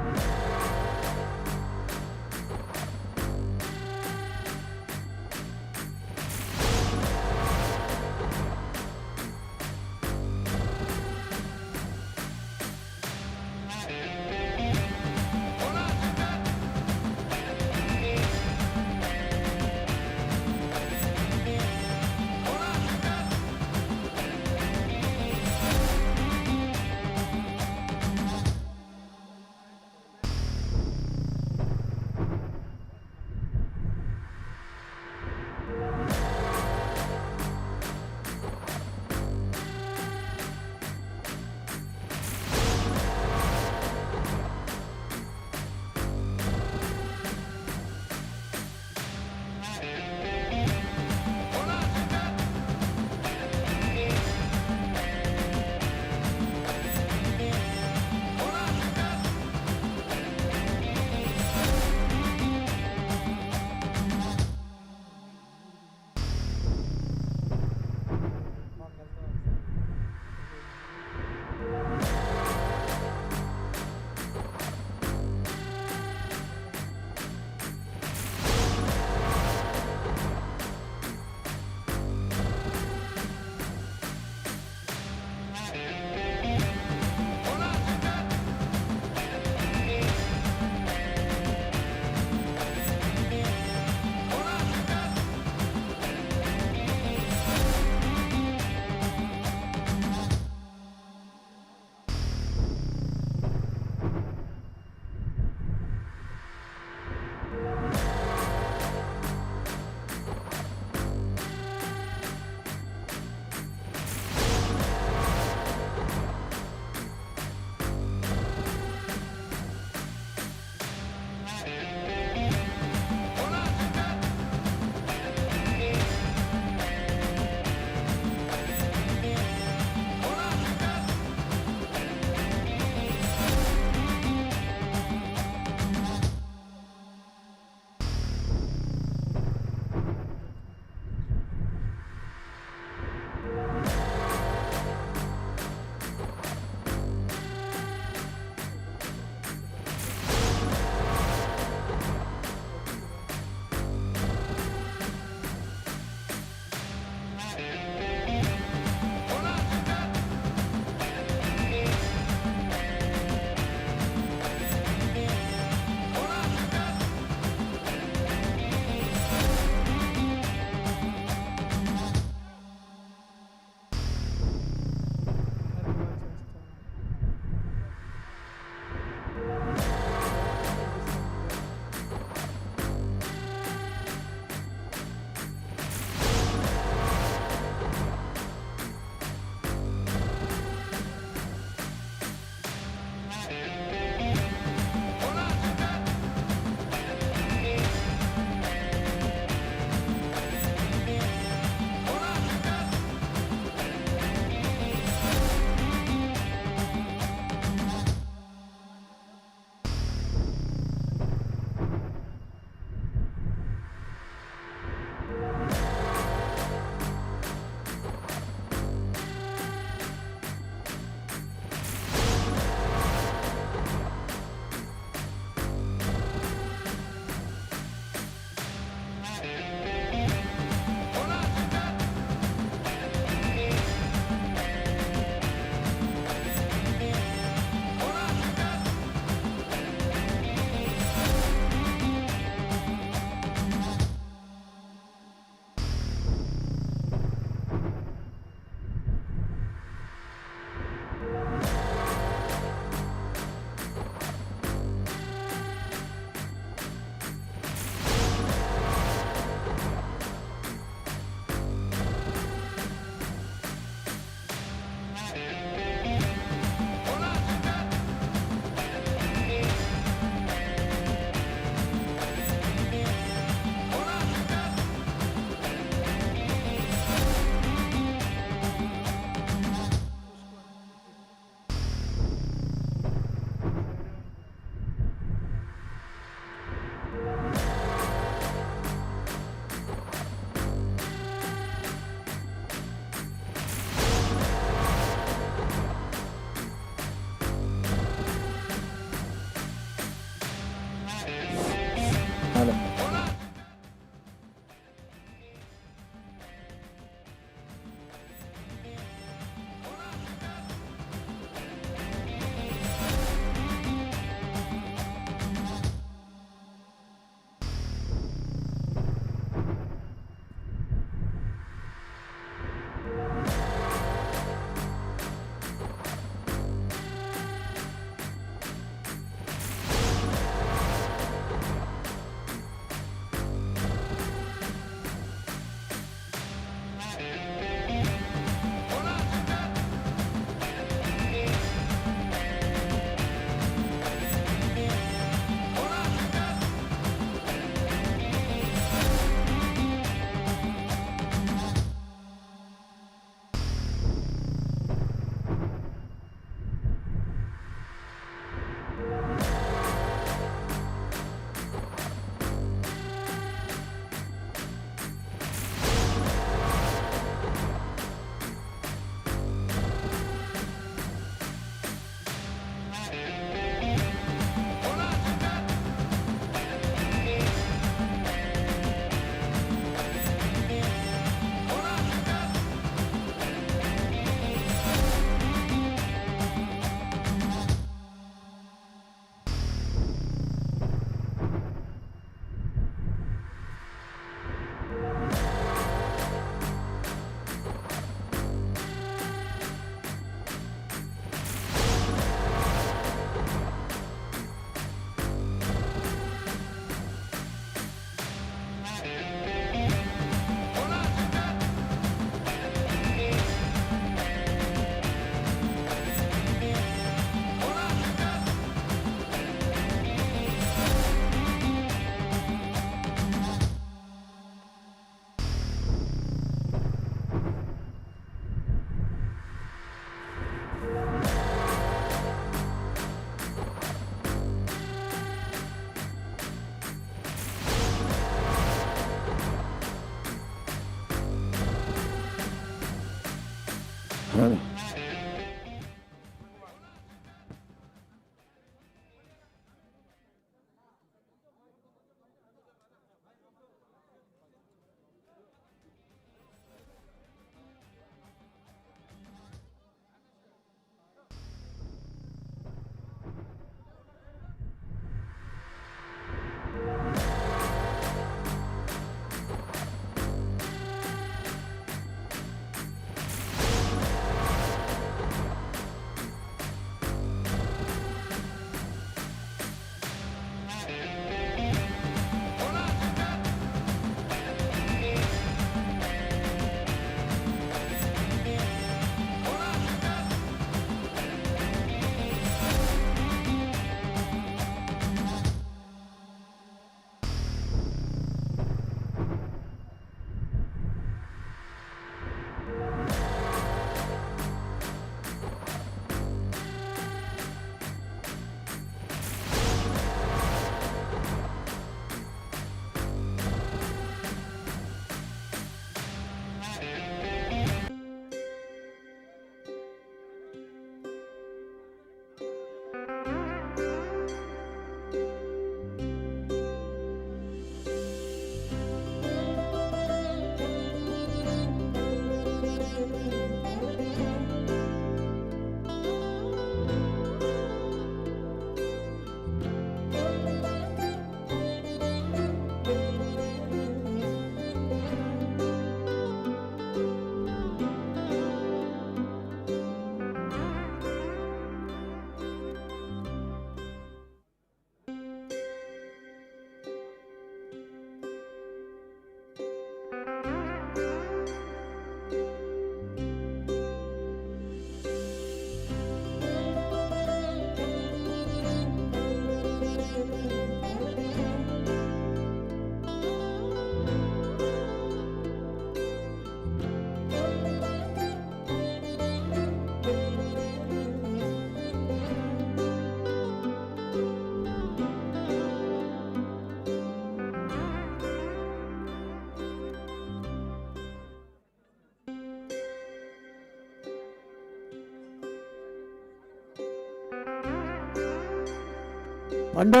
పండు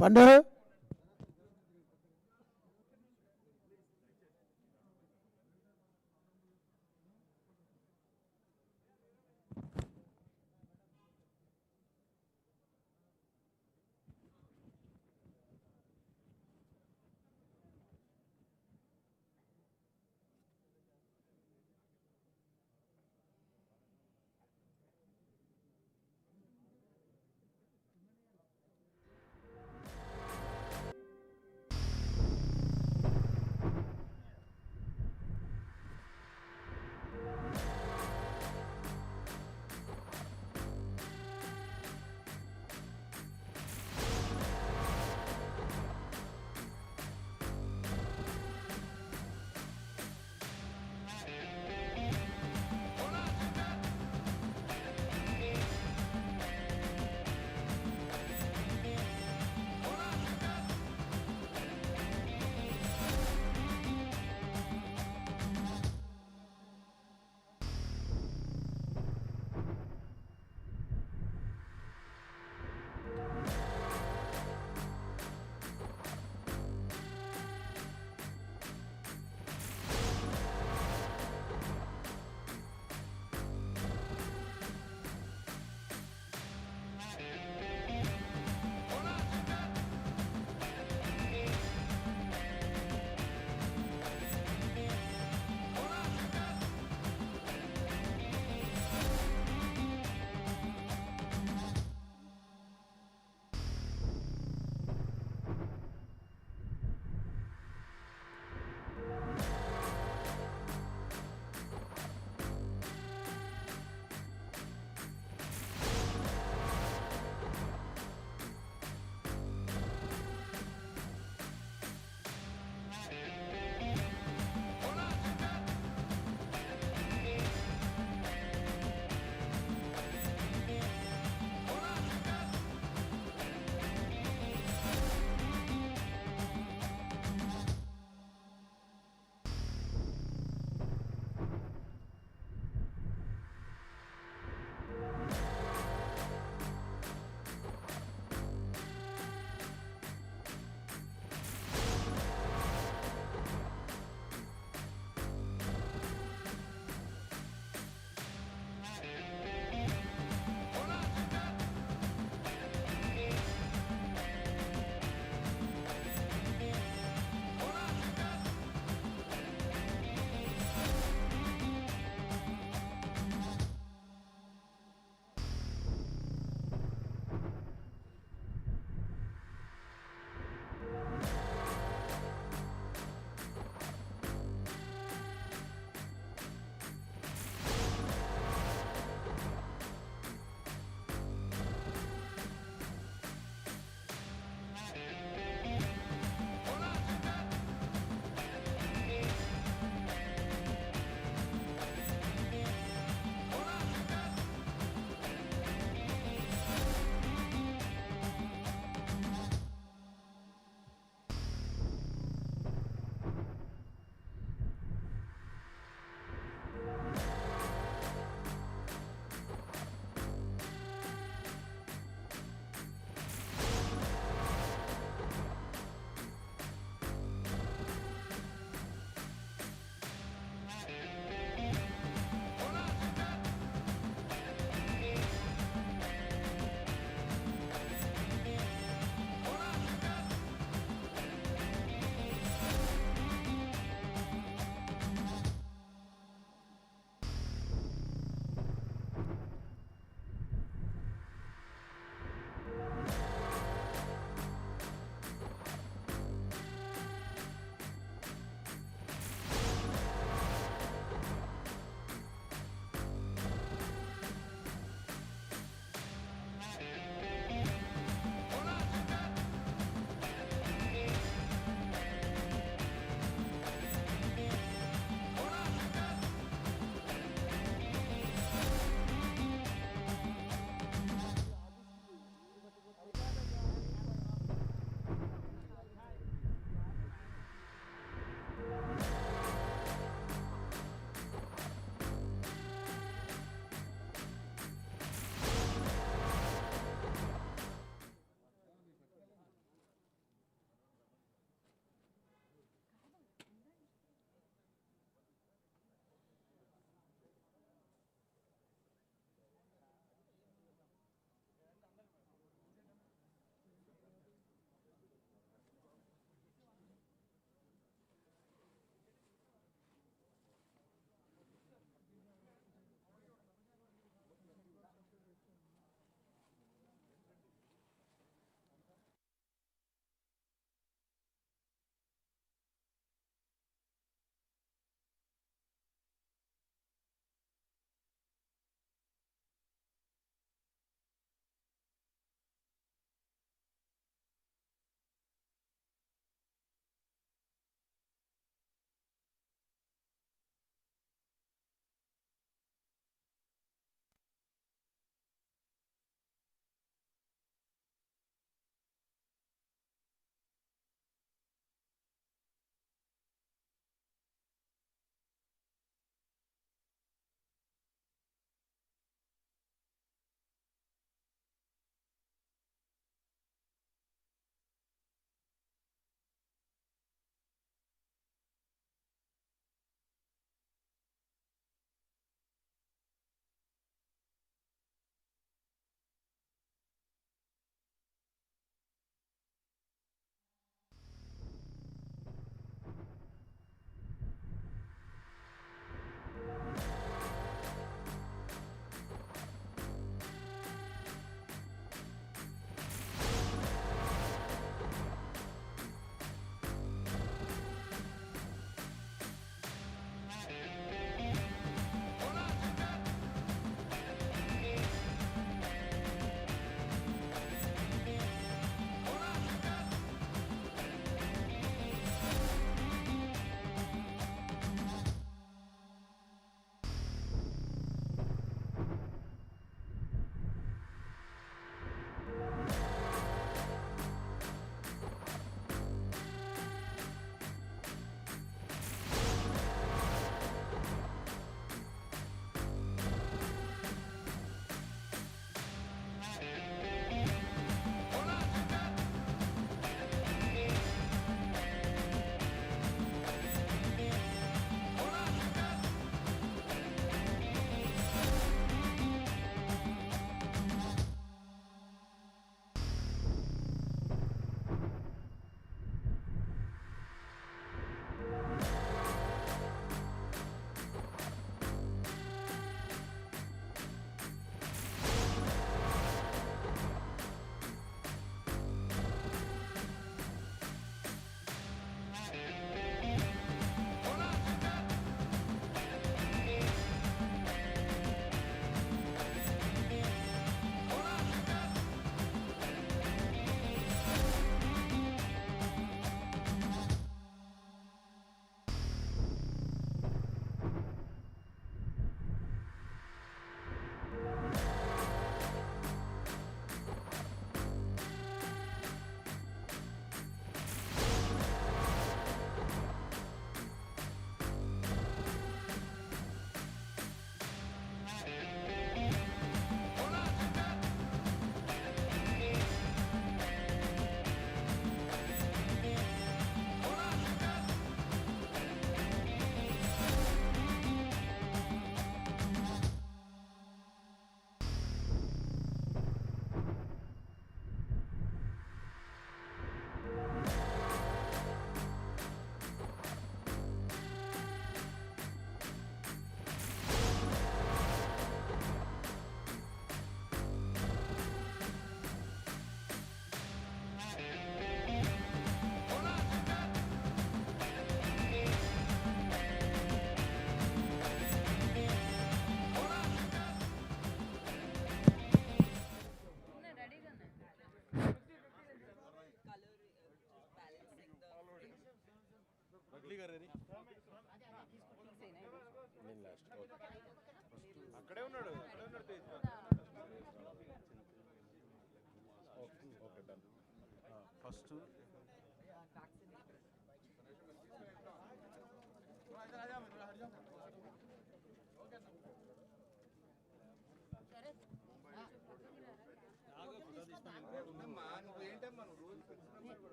పండు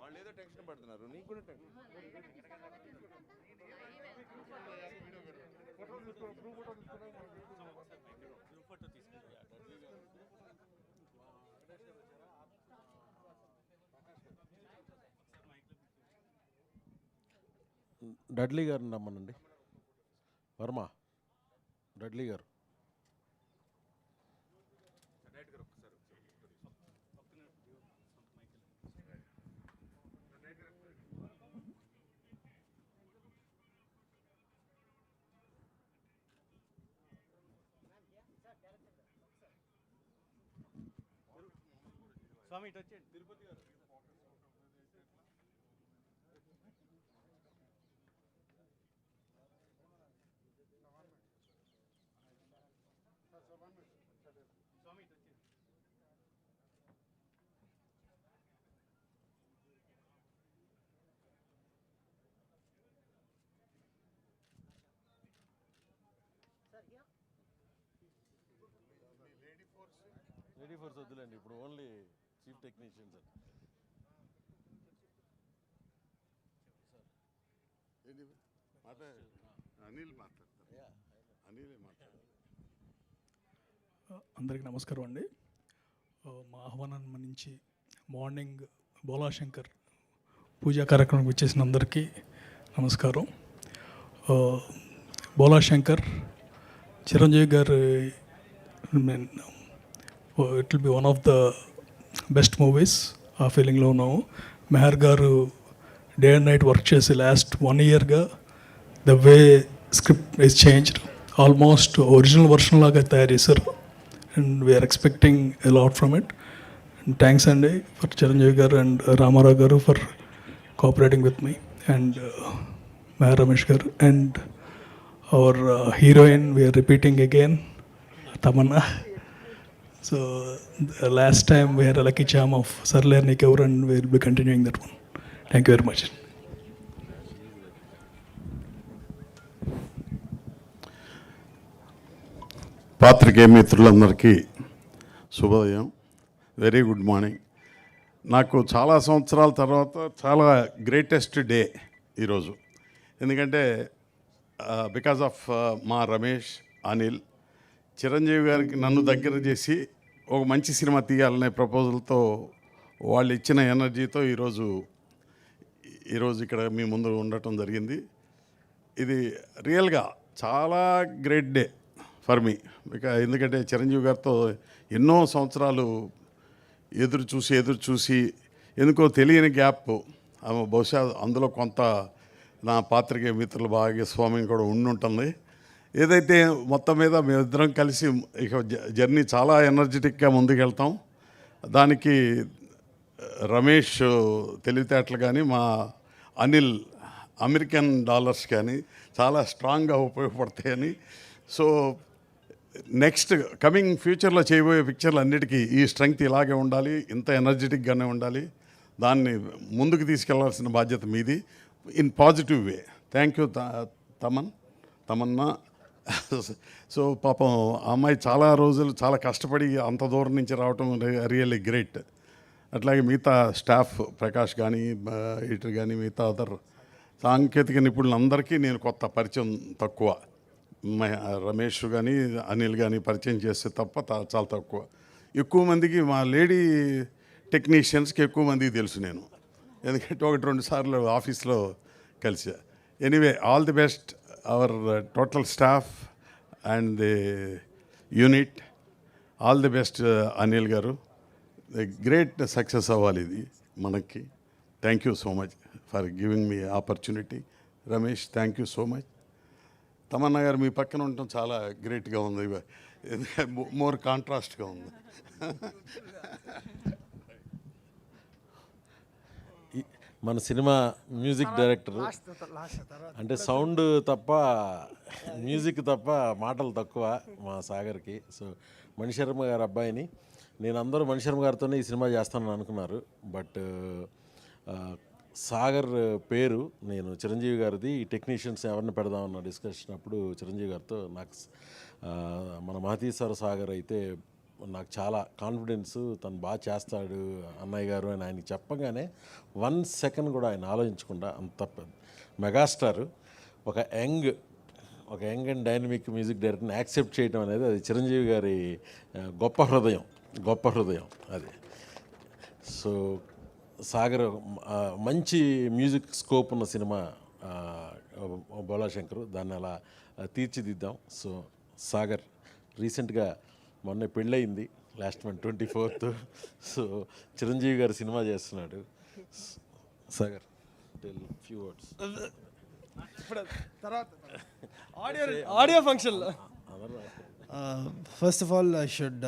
వాళ్ళు ఏదో టెన్షన్ పడుతున్నారు, నీకు కూడా టెన్షన్. డడ్లీ గారిని రమ్మనండి. వర్మ, డడ్లీ గారు. స్వామి ఇటు వచ్చేయండి. తిరుపతి గారు లేడీ ఫోర్స్ వద్దులేండి, ఇప్పుడు only chief technician sir. Anil మాట్లాడతారు, అనిలే మాట్లాడతారు. అందరికీ నమస్కారం అండి. మా ఆహ్వానం నుంచి మార్నింగ్ బోలాశంకర్ పూజా కార్యక్రమం ఇచ్చేసిన అందరికీ నమస్కారం. బోలాశంకర్ చిరంజీవి గారు it will be one of the best movies ఆ ఫీలింగ్లో ఉన్నాము. మెహర్ గారు డే అండ్ నైట్ వర్క్ చేసి లాస్ట్ 1 yearగా the way script is changed, almost original version లాగా తయారు చేశారు. And we are expecting a lot from it. Thanks అండి ఫర్ చిరంజీవి గారు అండ్ రామారావు గారు for cooperating with me and Mehar Ramesh గారు and our heroine we are repeating again Tamannaah. So the last time we had a lucky charm of Sarler Nikaur and we will be continuing that one. Thank you very much. పాత్రికేయ మిత్రులందరికీ శుభోదయం, very good morning. నాకు చాలా సంవత్సరాల తర్వాత చాలా greatest day ఈరోజు. ఎందుకంటే బికాజ్ ఆఫ్ మా రమేష్, అనిల్, చిరంజీవి గారికి నన్ను దగ్గర చేసి ఒక మంచి సినిమా తీయాలనే ప్రపోజల్తో వాళ్ళు ఇచ్చిన ఎనర్జీతో ఈరోజు ఇక్కడ మీ ముందు ఉండటం జరిగింది. ఇది రియల్గా చాలా గ్రేట్ డే ఫర్ మీ. ఎందుకంటే చిరంజీవి గారితో ఎన్నో సంవత్సరాలు ఎదురు చూసి ఎందుకో తెలియని గ్యాప్, బహుశా అందులో కొంత నా పాత్రికేయ మిత్రుల భాగస్వామ్యం కూడా ఉండుంటుంది. ఏదైతే మొత్తం మీద మేమిద్దరం కలిసి ఇక జర్నీ చాలా ఎనర్జెటిక్గా ముందుకెళ్తాం. దానికి రమేష్ తెలివితేటలు కానీ, మా అనిల్ అమెరికన్ డాలర్స్ కానీ చాలా స్ట్రాంగ్గా ఉపయోగపడతాయని. సో నెక్స్ట్ కమింగ్ ఫ్యూచర్లో చేయబోయే పిక్చర్లు అన్నిటికీ ఈ స్ట్రెంగ్త్ ఇలాగే ఉండాలి, ఇంత ఎనర్జెటిక్గానే ఉండాలి. దాన్ని ముందుకు తీసుకెళ్లాల్సిన బాధ్యత మీది in positive way. Thank you Tamannaah. So పాపం ఆ అమ్మాయి చాలా రోజులు చాలా కష్టపడి అంత దూరం నుంచి రావటం రియల్లీ గ్రేట్. అట్లాగే మిగతా స్టాఫ్ ప్రకాష్ కానీ, ఎడిటర్ కానీ, మిగతా అదర్ సాంకేతిక నిపుణులందరికీ నేను కొత్త పరిచయం తక్కువ. రమేష్ కానీ అనిల్ కానీ పరిచయం చేస్తే తప్ప చాలా తక్కువ. ఎక్కువ మందికి మా లేడీ టెక్నీషియన్స్కి ఎక్కువ మందికి తెలుసు నేను, ఎందుకంటే 1-2 సార్లు ఆఫీస్లో కలిసా. Anyway, all the best our total staff and the unit. All the best Anil గారు, గ్రేట్ సక్సెస్ అవ్వాలి ఇది మనకి. Thank you so much for giving me opportunity. Ramesh, thank you so much. Tamannaah గారు మీ పక్కన ఉండటం చాలా గ్రేట్గా ఉంది, మోర్ కాంట్రాస్ట్గా ఉంది. మన సినిమా మ్యూజిక్ డైరెక్టర్. అంటే సౌండ్ తప్ప మ్యూజిక్ తప్ప మాటలు తక్కువ మా సాగర్కి. సో మణిశర్మ గారి అబ్బాయిని నేను అందరూ మణిశర్మ గారితోనే ఈ సినిమా చేస్తానని అనుకున్నారు. బట్ సాగర్ పేరు నేను చిరంజీవి గారిది టెక్నీషియన్స్ ఎవరిని పెడదామన్న డిస్కషన్ అప్పుడు చిరంజీవి గారితో నాకు మన మహతీశ్వర సాగర్ అయితే నాకు చాలా కాన్ఫిడెన్స్, తను బాగా చేస్తాడు అన్నయ్య గారు అని ఆయనకి చెప్పగానే 1 సెకండ్ కూడా ఆయన ఆలోచించకుండా అంత మెగాస్టార్ ఒక యంగ్ అండ్ డైనమిక్ మ్యూజిక్ డైరెక్టర్ని యాక్సెప్ట్ చేయడం అనేది అది చిరంజీవి గారి గొప్ప హృదయం అది. సో సాగర్ మంచి మ్యూజిక్ స్కోప్ ఉన్న సినిమా బోళాశంకర్, దాన్ని అలా తీర్చిదిద్దాం. సో సాగర్ రీసెంట్గా మొన్న పెళ్ళయింది, last month 24th. So Chiranjeevi గారు సినిమా చేస్తున్నాడు. Sagar tell few words. Audio function. First of all, I should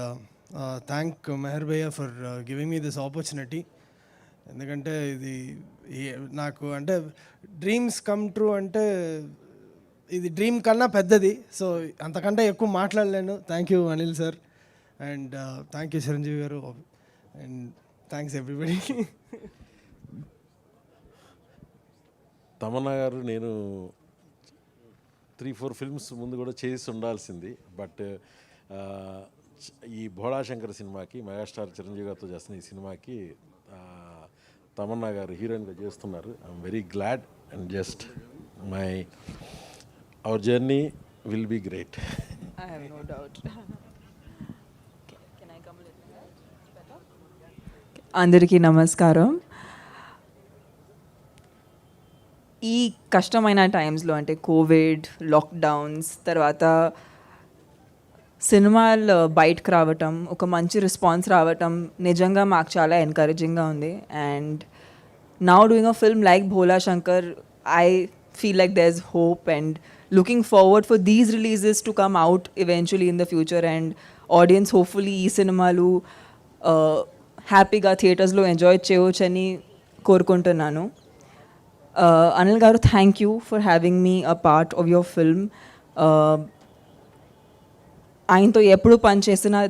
thank Meher Bhaiya for giving me this opportunity. ఎందుకంటే ఇది నాకు అంటే డ్రీమ్స్ కమ్ ట్రూ అంటే ఇది డ్రీమ్ కన్నా పెద్దది. సో అంతకంటే ఎక్కువ మాట్లాడలేను. Thank you Anil sir, and thank you Chiranjeevi గారు, అండ్ థ్యాంక్స్ ఎవ్రీబడి. తమన్నా గారు నేను 3-4 ఫిల్మ్స్ ముందు కూడా చేసి ఉండాల్సింది. బట్ ఈ భోళాశంకర్ సినిమాకి మెగాస్టార్ చిరంజీవి గారితో చేస్తున్న ఈ సినిమాకి తమన్నా గారు హీరోయిన్గా చేస్తున్నారు. I'm very glad and just our journey will be great. I have no doubt. Can I come a little better? అందరికీ నమస్కారం. ఈ కష్టమైన టైమ్స్లో అంటే కోవిడ్, లాక్డౌన్స్ తర్వాత సినిమాలు బయటకు రావటం, ఒక మంచి రెస్పాన్స్ రావటం నిజంగా మాకు చాలా ఎంకరేజింగ్గా ఉంది. And now doing a film like Bhola Shankar, I feel like there is hope and looking forward for these releases to come out eventually in the future, and audience hopefully ee cinemalu happy ga theaters lo enjoy cheyochani korukuntunnanu. Anil garu, thank you for having me a part of your film. Ayinto eppudu pan chesina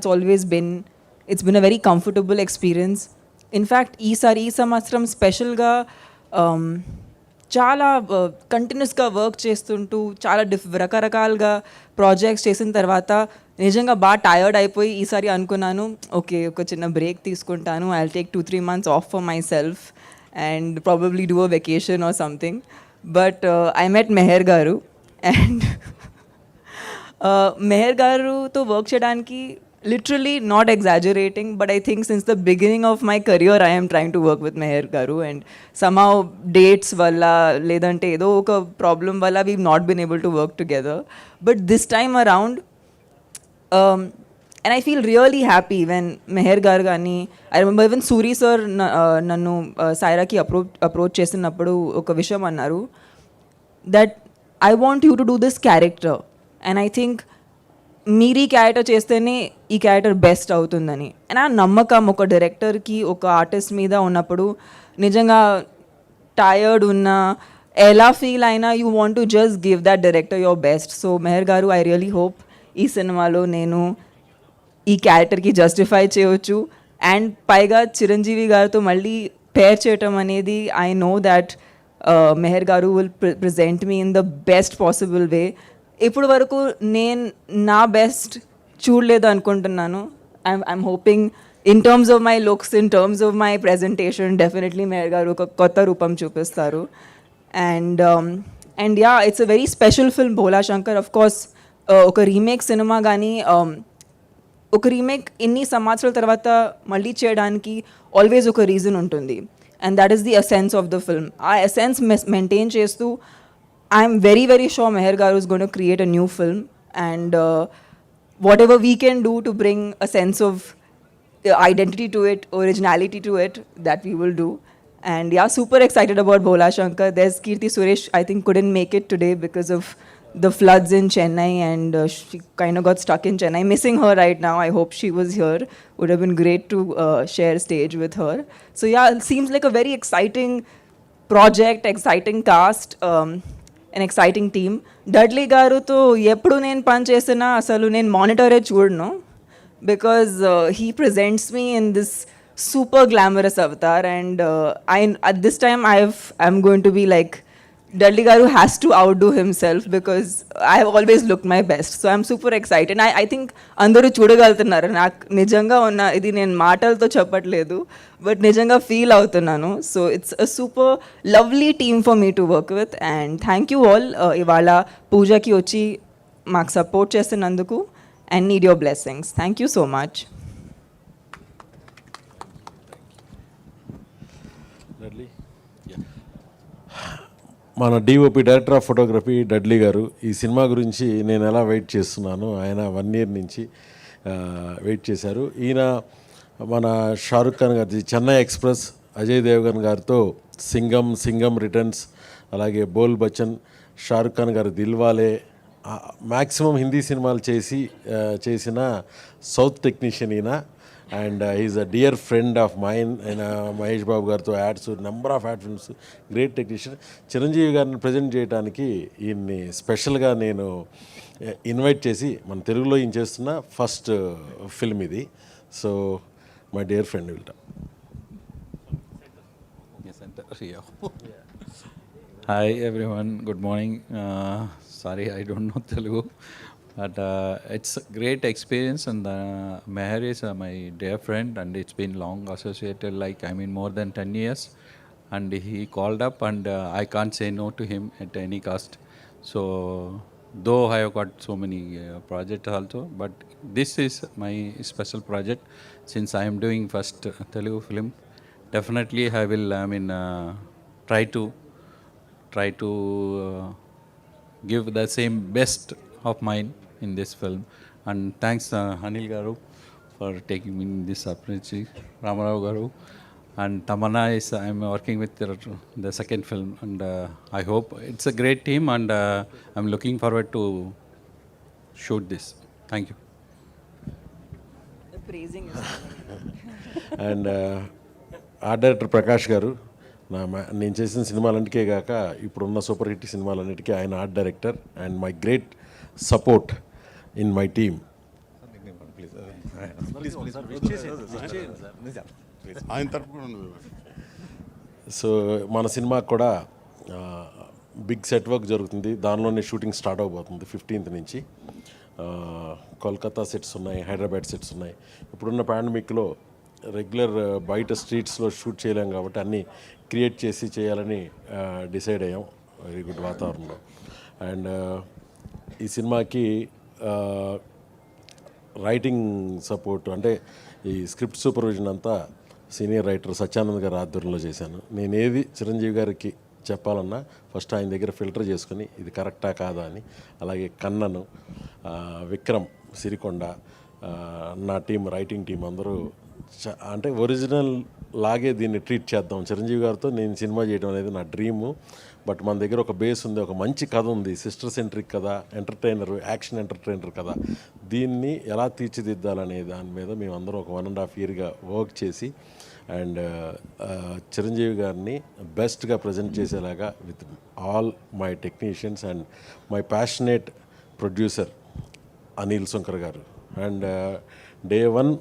it's been a very comfortable experience. In fact ee samathram special ga చాలా కంటిన్యూస్గా work చేస్తుంటూ చాలా రకరకాలుగా projects చేసిన తర్వాత నిజంగా బాగా tired అయిపోయి ఈసారి అనుకున్నాను, ఓకే ఒక చిన్న బ్రేక్ తీసుకుంటాను. I will take 2-3 months off for myself and probably do a vacation or something. But I met Meher గారు, అండ్ మెహర్ గారుతో వర్క్ చేయడానికి literally not exaggerating, but I think since the beginning of my career I am trying to work with Meher garu, and somehow dates valla ledante edo oka problem valla we've not been able to work together. But this time around and I feel really happy when Meher garu gani, I remember even Suri sir nannu Saira ki approach chesinappudu oka vishayam annaru that I want you to do this character, and I think మీరు ఈ character చేస్తేనే ఈ character best అవుతుందని. And ఆ నమ్మకం ఒక డైరెక్టర్కి ఒక ఆర్టిస్ట్ మీద ఉన్నప్పుడు నిజంగా టయర్డ్ ఉన్నా ఎలా ఫీల్ అయినా you want to just give that director your best. So Meher గారు, ఐ రియలీ హోప్ ఈ సినిమాలో నేను ఈ క్యారెక్టర్కి జస్టిఫై చేయవచ్చు. అండ్ పైగా చిరంజీవి గారితో మళ్ళీ పేర్ చేయటం అనేది ఐ నో దట్ మెహర్ గారు will present me in the best possible way. ఇప్పుడు వరకు నేను నా బెస్ట్ చూడలేదు అనుకుంటున్నాను. I'm hoping in terms of my looks, in terms of my presentation definitely Meher గారు ఒక కొత్త రూపం చూపిస్తారు. And yeah, it's a very special film Bhola Shankar. Of course ఒక రీమేక్ సినిమా కానీ ఒక రీమేక్ ఇన్ని సంవత్సరాల తర్వాత మళ్ళీ చేయడానికి ఆల్వేస్ ఒక రీజన్ ఉంటుంది, and that is the essence of the film. ఆ ఎసెన్స్ మెయింటైన్ చేస్తూ I'm very, very sure Meher garu is going to create a new film, and whatever we can do to bring a sense of identity to it, originality to it, that we will do. And yeah, super excited about Bhola Shankar. There's Kirti Suresh, I think couldn't make it today because of the floods in Chennai, and she kind of got stuck in Chennai. Missing her right now. I hope she was here. Would have been great to share stage with her. So yeah, it seems like a very exciting project, exciting cast, an exciting team. Dudley garuto eppudu nen pan chesina asalu nen monitore chudnu, because he presents me in this super glamorous avatar, and at this time I'm going to be like, Dudley garu has to outdo himself, because I have always looked my best. So I'm super excited. I think andaru చూడగలుగుతున్నారు. నాకు నిజంగా ఉన్న ఇది నేను మాటలతో చెప్పట్లేదు, but నిజంగా feel అవుతున్నాను. So it's a super lovely team for me to work with, and thank you all ఇవాళ పూజకి వచ్చి మాకు సపోర్ట్ చేస్తున్నందుకు, and need your blessings. Thank you so much. మన DOP director of photography Dudley గారు, ఈ సినిమా గురించి నేను ఎలా వెయిట్ చేస్తున్నాను, ఆయన 1 year నుంచి వెయిట్ చేశారు. ఈయన మన షారుఖ్ ఖాన్ గారి చెన్నై ఎక్స్ప్రెస్, అజయ్ దేవగన్ గారితో సింగం రిటర్న్స్, అలాగే బోల్ బచ్చన్, షారుఖ్ ఖాన్ గారు దిల్వాలే, మ్యాక్సిమం హిందీ సినిమాలు చేసిన సౌత్ టెక్నీషియన్ ఈయన. And is a dear friend of mine. ఆయన మహేష్ బాబు గారితో ads, number of ad films, great technician. Chiranjeevi గారిని ప్రజెంట్ చేయడానికి ఈయన్ని స్పెషల్గా నేను ఇన్వైట్ చేసి మన తెలుగులో ఈయన చేస్తున్న ఫస్ట్ ఫిల్మ్ ఇది. So my dear friend will talk. Hi everyone, good morning. Sorry, I don't know Telugu, but it's a great experience, and Meher is my dear friend, and it's been long associated, like more than 10 years, and he called up, and I can't say no to him at any cost. So though I have got so many projects also, but this is my special project. Since I am doing first Telugu film, definitely I will try to give the same best of mine in this film. And thanks Anil Garu for taking me in this opportunity, Ramarao Garu, and Tamanna is I'm working with the second film, and I hope it's a great team, and I'm looking forward to shoot this. Thank you. The praising is and art director Prakash గారు, నేను చేసిన సినిమాలన్నిటికే కాక ఇప్పుడున్న super hit సినిమాలన్నిటికీ ఆయన art director, and my great support in my team. ఆయన తరపున so మన సినిమాకి కూడా బిగ్ సెట్ వర్క్ జరుగుతుంది. దానిలోనే షూటింగ్ స్టార్ట్ అవబోతుంది 15th నుంచి. కోల్కతా సెట్స్ ఉన్నాయి, హైదరాబాద్ సెట్స్ ఉన్నాయి. ఇప్పుడున్న పాండమిక్లో రెగ్యులర్ బయట స్ట్రీట్స్లో షూట్ చేయలేం కాబట్టి అన్నీ క్రియేట్ చేసి చేయాలని డిసైడ్ అయ్యాం, వెరీ గుడ్ వాతావరణంలో. అండ్ ఈ సినిమాకి రైటింగ్ సపోర్ట్, అంటే ఈ స్క్రిప్ట్ సూపర్విజన్ అంతా సీనియర్ రైటర్ సత్యానంద్ గారి ఆధ్వర్యంలో చేశాను. నేను ఏది చిరంజీవి గారికి చెప్పాలన్నా ఫస్ట్ ఆయన దగ్గర ఫిల్టర్ చేసుకుని ఇది కరెక్టా కాదా అని. అలాగే కన్నను, విక్రమ్, సిరికొండ, నా టీం, రైటింగ్ టీం అందరూ అంటే ఒరిజినల్ లాగే దీన్ని ట్రీట్ చేద్దాం. చిరంజీవి గారితో నేను సినిమా చేయడం అనేది నా డ్రీము. బట్ మన దగ్గర ఒక బేస్ ఉంది, ఒక మంచి కథ ఉంది, సిస్టర్ సెంట్రిక్ కథ, ఎంటర్టైనర్, యాక్షన్ ఎంటర్టైనర్ కథ. దీన్ని ఎలా తీర్చిదిద్దాలనే దాని మీద మేమందరం ఒక 1.5 yearగా వర్క్ చేసి, అండ్ చిరంజీవి గారిని బెస్ట్గా ప్రజెంట్ చేసేలాగా with all my technicians and my passionate producer Anil Shankar గారు. అండ్ డే 1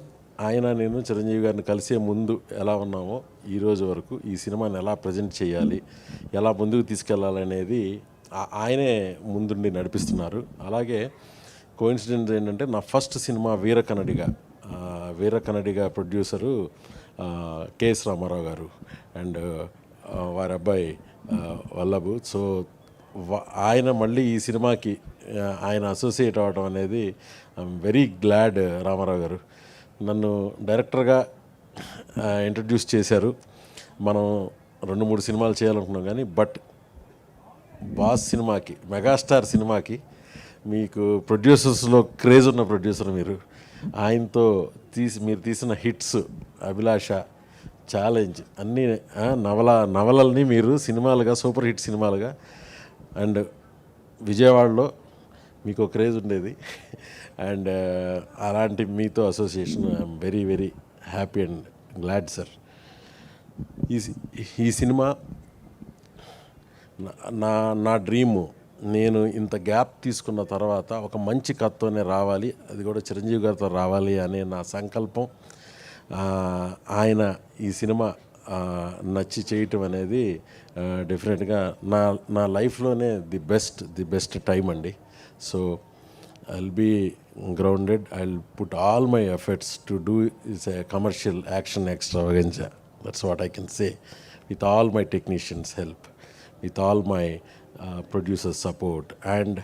ఆయన నేను చిరంజీవి గారిని కలిసే ముందు ఎలా ఉన్నామో ఈరోజు వరకు ఈ సినిమాని ఎలా ప్రజెంట్ చేయాలి, ఎలా ముందుకు తీసుకెళ్ళాలనేది ఆయనే ముందుండి నడిపిస్తున్నారు. అలాగే కోఇన్సిడెంట్ ఏంటంటే నా ఫస్ట్ సినిమా వీరకన్నడిగా ప్రొడ్యూసరు కెఎస్ రామారావు గారు అండ్ వారి అబ్బాయి వల్లభు. సో ఆయన మళ్ళీ ఈ సినిమాకి ఆయన అసోసియేట్ అవ్వడం అనేది ఐఎమ్ వెరీ గ్లాడ్. రామారావు గారు నన్ను డైరెక్టర్గా ఇంట్రడ్యూస్ చేశారు. మనం 2-3 సినిమాలు చేయాలనుకున్నాం కానీ బట్ బాస్ సినిమాకి, మెగాస్టార్ సినిమాకి మీకు ప్రొడ్యూసర్స్లో క్రేజ్ ఉన్న ప్రొడ్యూసర్ మీరు. ఆయనతో మీరు తీసిన హిట్స్, అభిలాష, ఛాలెంజ్ అన్నీ నవలల్ని మీరు సినిమాలుగా, సూపర్ హిట్ సినిమాలుగా, అండ్ విజయవాడలో మీకు క్రేజ్ ఉండేది. అండ్ అలాంటి మీతో association I'm very very happy and glad sir. ఈ సినిమా నా నా డ్రీము, నేను ఇంత గ్యాప్ తీసుకున్న తర్వాత ఒక మంచి కథతోనే రావాలి, అది కూడా చిరంజీవి గారితో రావాలి అనే నా సంకల్పం. ఆయన ఈ సినిమా నచ్చి చేయటం అనేది డెఫినెట్గా నా లైఫ్లోనే ది బెస్ట్ టైం అండి. So I'll be grounded. I'll put all my efforts to do is a commercial action extravaganza. That's what I can say. With all my technicians' help, with all my producers' support, and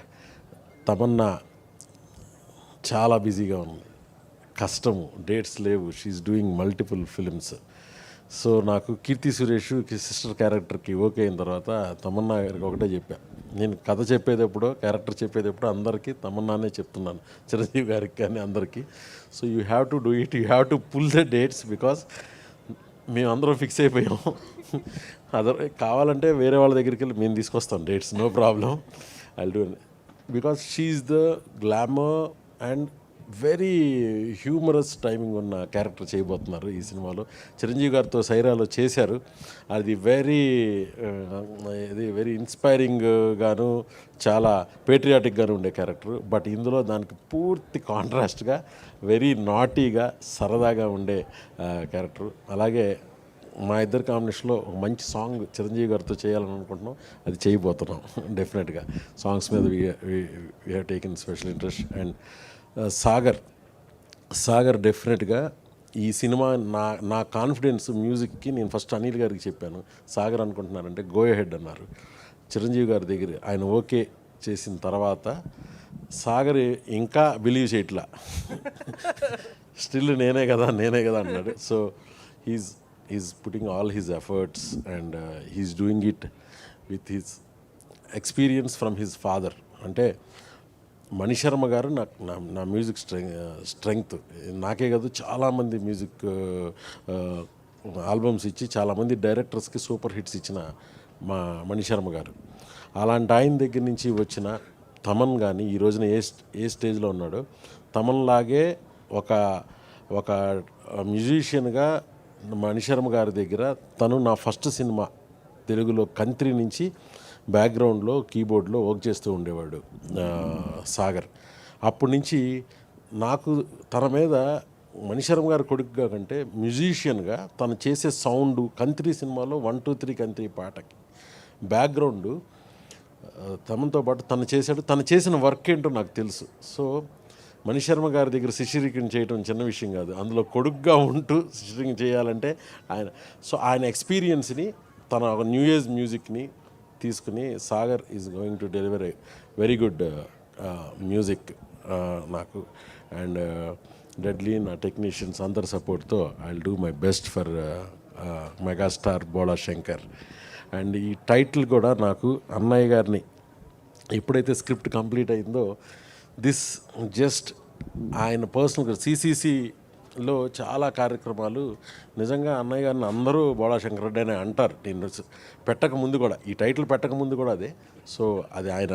Tamanna చాలా బిజీగా ఉంది, కష్టము, dates లేవు, she's doing multiple films. So నాకు Keerthy Suresh sister క్యారెక్టర్కి okay అయిన తర్వాత తమన్నా గారికి ఒకటే చెప్పా, నేను కథ చెప్పేటప్పుడు క్యారెక్టర్ చెప్పేటప్పుడు అందరికీ తమన్నానే చెప్తున్నాను, చిరంజీవి గారికి కానీ అందరికీ. So you have to do it, you have to pull the dates, because మేము అందరం ఫిక్స్ అయిపోయాం. కావాలంటే వేరే వాళ్ళ దగ్గరికి వెళ్ళి మేము తీసుకొస్తాం dates, no problem, I do. Because she's the glamour and very humorous timing ఉన్న క్యారెక్టర్ చేయబోతున్నారు ఈ సినిమాలో. చిరంజీవి గారితో సైరాలో చేశారు, అది వెరీ ఇన్స్పైరింగ్ గాను చాలా పేట్రియాటిక్గాను ఉండే క్యారెక్టర్. బట్ ఇందులో దానికి పూర్తి కాంట్రాస్ట్గా వెరీ నాటీగా సరదాగా ఉండే క్యారెక్టర్. అలాగే మా ఇద్దరు కాంబినేషన్లో ఒక మంచి సాంగ్ చిరంజీవి గారితో చేయాలని అనుకుంటున్నాం, అది చేయబోతున్నాం డెఫినెట్గా. సాంగ్స్ మీద we have taken special interest. And Sagar డెఫినెట్గా ఈ సినిమా నా కాన్ఫిడెన్స్ మ్యూజిక్కి నేను ఫస్ట్ అనిల్ గారికి చెప్పాను, సాగర్ అనుకుంటున్నారంటే గో హెడ్ అన్నారు. చిరంజీవి గారి దగ్గర ఆయన ఓకే చేసిన తర్వాత సాగర్ ఇంకా బిలీవ్ చేయట్లా, స్టిల్ నేనే కదా అన్నాడు. So he's putting all his efforts and he's doing it with his experience from his father. అంటే మణిశర్మ గారు నా మ్యూజిక్ స్ట్రెంగ్త్, నాకే కాదు చాలామంది మ్యూజిక్ ఆల్బమ్స్ ఇచ్చి చాలామంది డైరెక్టర్స్కి సూపర్ హిట్స్ ఇచ్చిన మా మణిశర్మ గారు. అలాంటి ఆయన దగ్గర నుంచి వచ్చిన తమన్ కానీ ఈ రోజున ఏ స్టేజ్లో ఉన్నాడో, తమన్ లాగే ఒక మ్యూజిషియన్గా మణిశర్మ గారి దగ్గర తను నా ఫస్ట్ సినిమా తెలుగులో కంత్రి నుంచి బ్యాక్గ్రౌండ్లో కీబోర్డ్లో వర్క్ చేస్తూ ఉండేవాడు సాగర్. అప్పటి నుంచి నాకు తన మీద మణిశర్మ గారి కొడుకుగా కంటే మ్యూజిషియన్గా తను చేసే సౌండ్, కంత్రి సినిమాలో 1, 2, 3 కంత్రి పాటకి బ్యాక్గ్రౌండ్ తమతో పాటు తను చేసిన వర్క్ ఏంటో నాకు తెలుసు. సో మణిశర్మ గారి దగ్గర శిష్యరికం చేయడం చిన్న విషయం కాదు, అందులో కొడుకుగా ఉంటూ శిష్యరికం చేయాలంటే ఆయన ఎక్స్పీరియన్స్ని తన న్యూ ఏజ్ మ్యూజిక్ని తీసుకుని Sagar is going to deliver very good music నాకు. అండ్ డెడ్లీ నా టెక్నీషియన్స్ అందరి సపోర్ట్తో I will do my best for megastar Bholaa Shankar. And ఈ టైటిల్ కూడా నాకు అన్నయ్య గారిని ఎప్పుడైతే స్క్రిప్ట్ కంప్లీట్ అయిందో, దిస్ జస్ట్ ఆయన పర్సనల్గా సిసిసిలో చాలా కార్యక్రమాలు నిజంగా అన్నయ్య గారిని అందరూ బోళా శంకర్ రెడ్డి అని అంటారు. నేను పెట్టకముందు కూడా, ఈ టైటిల్ పెట్టకముందు కూడా అదే. సో అది ఆయన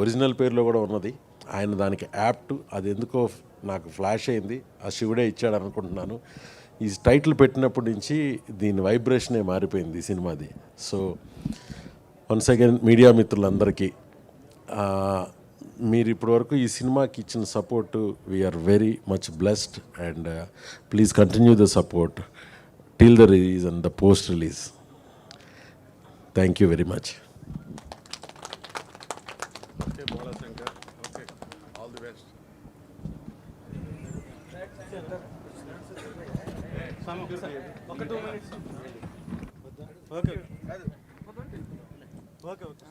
ఒరిజినల్ పేరులో కూడా ఉన్నది, ఆయన దానికి యాప్ట్. అది ఎందుకో నాకు ఫ్లాష్ అయింది, ఆ శివుడే ఇచ్చాడు అనుకుంటున్నాను. ఈ టైటిల్ పెట్టినప్పటి నుంచి దీని వైబ్రేషనే మారిపోయింది ఈ సినిమాది. సో వన్స్ అగైన్ మీడియా మిత్రులందరికీ, మీరు ఇప్పటివరకు ఈ సినిమాకి ఇచ్చిన support, we are very much blessed. And please continue the support till the release and the post release. Thank you very much. Okay Bholaa Shankar, okay, all the best. ఒక 2 minutes. Okay okay.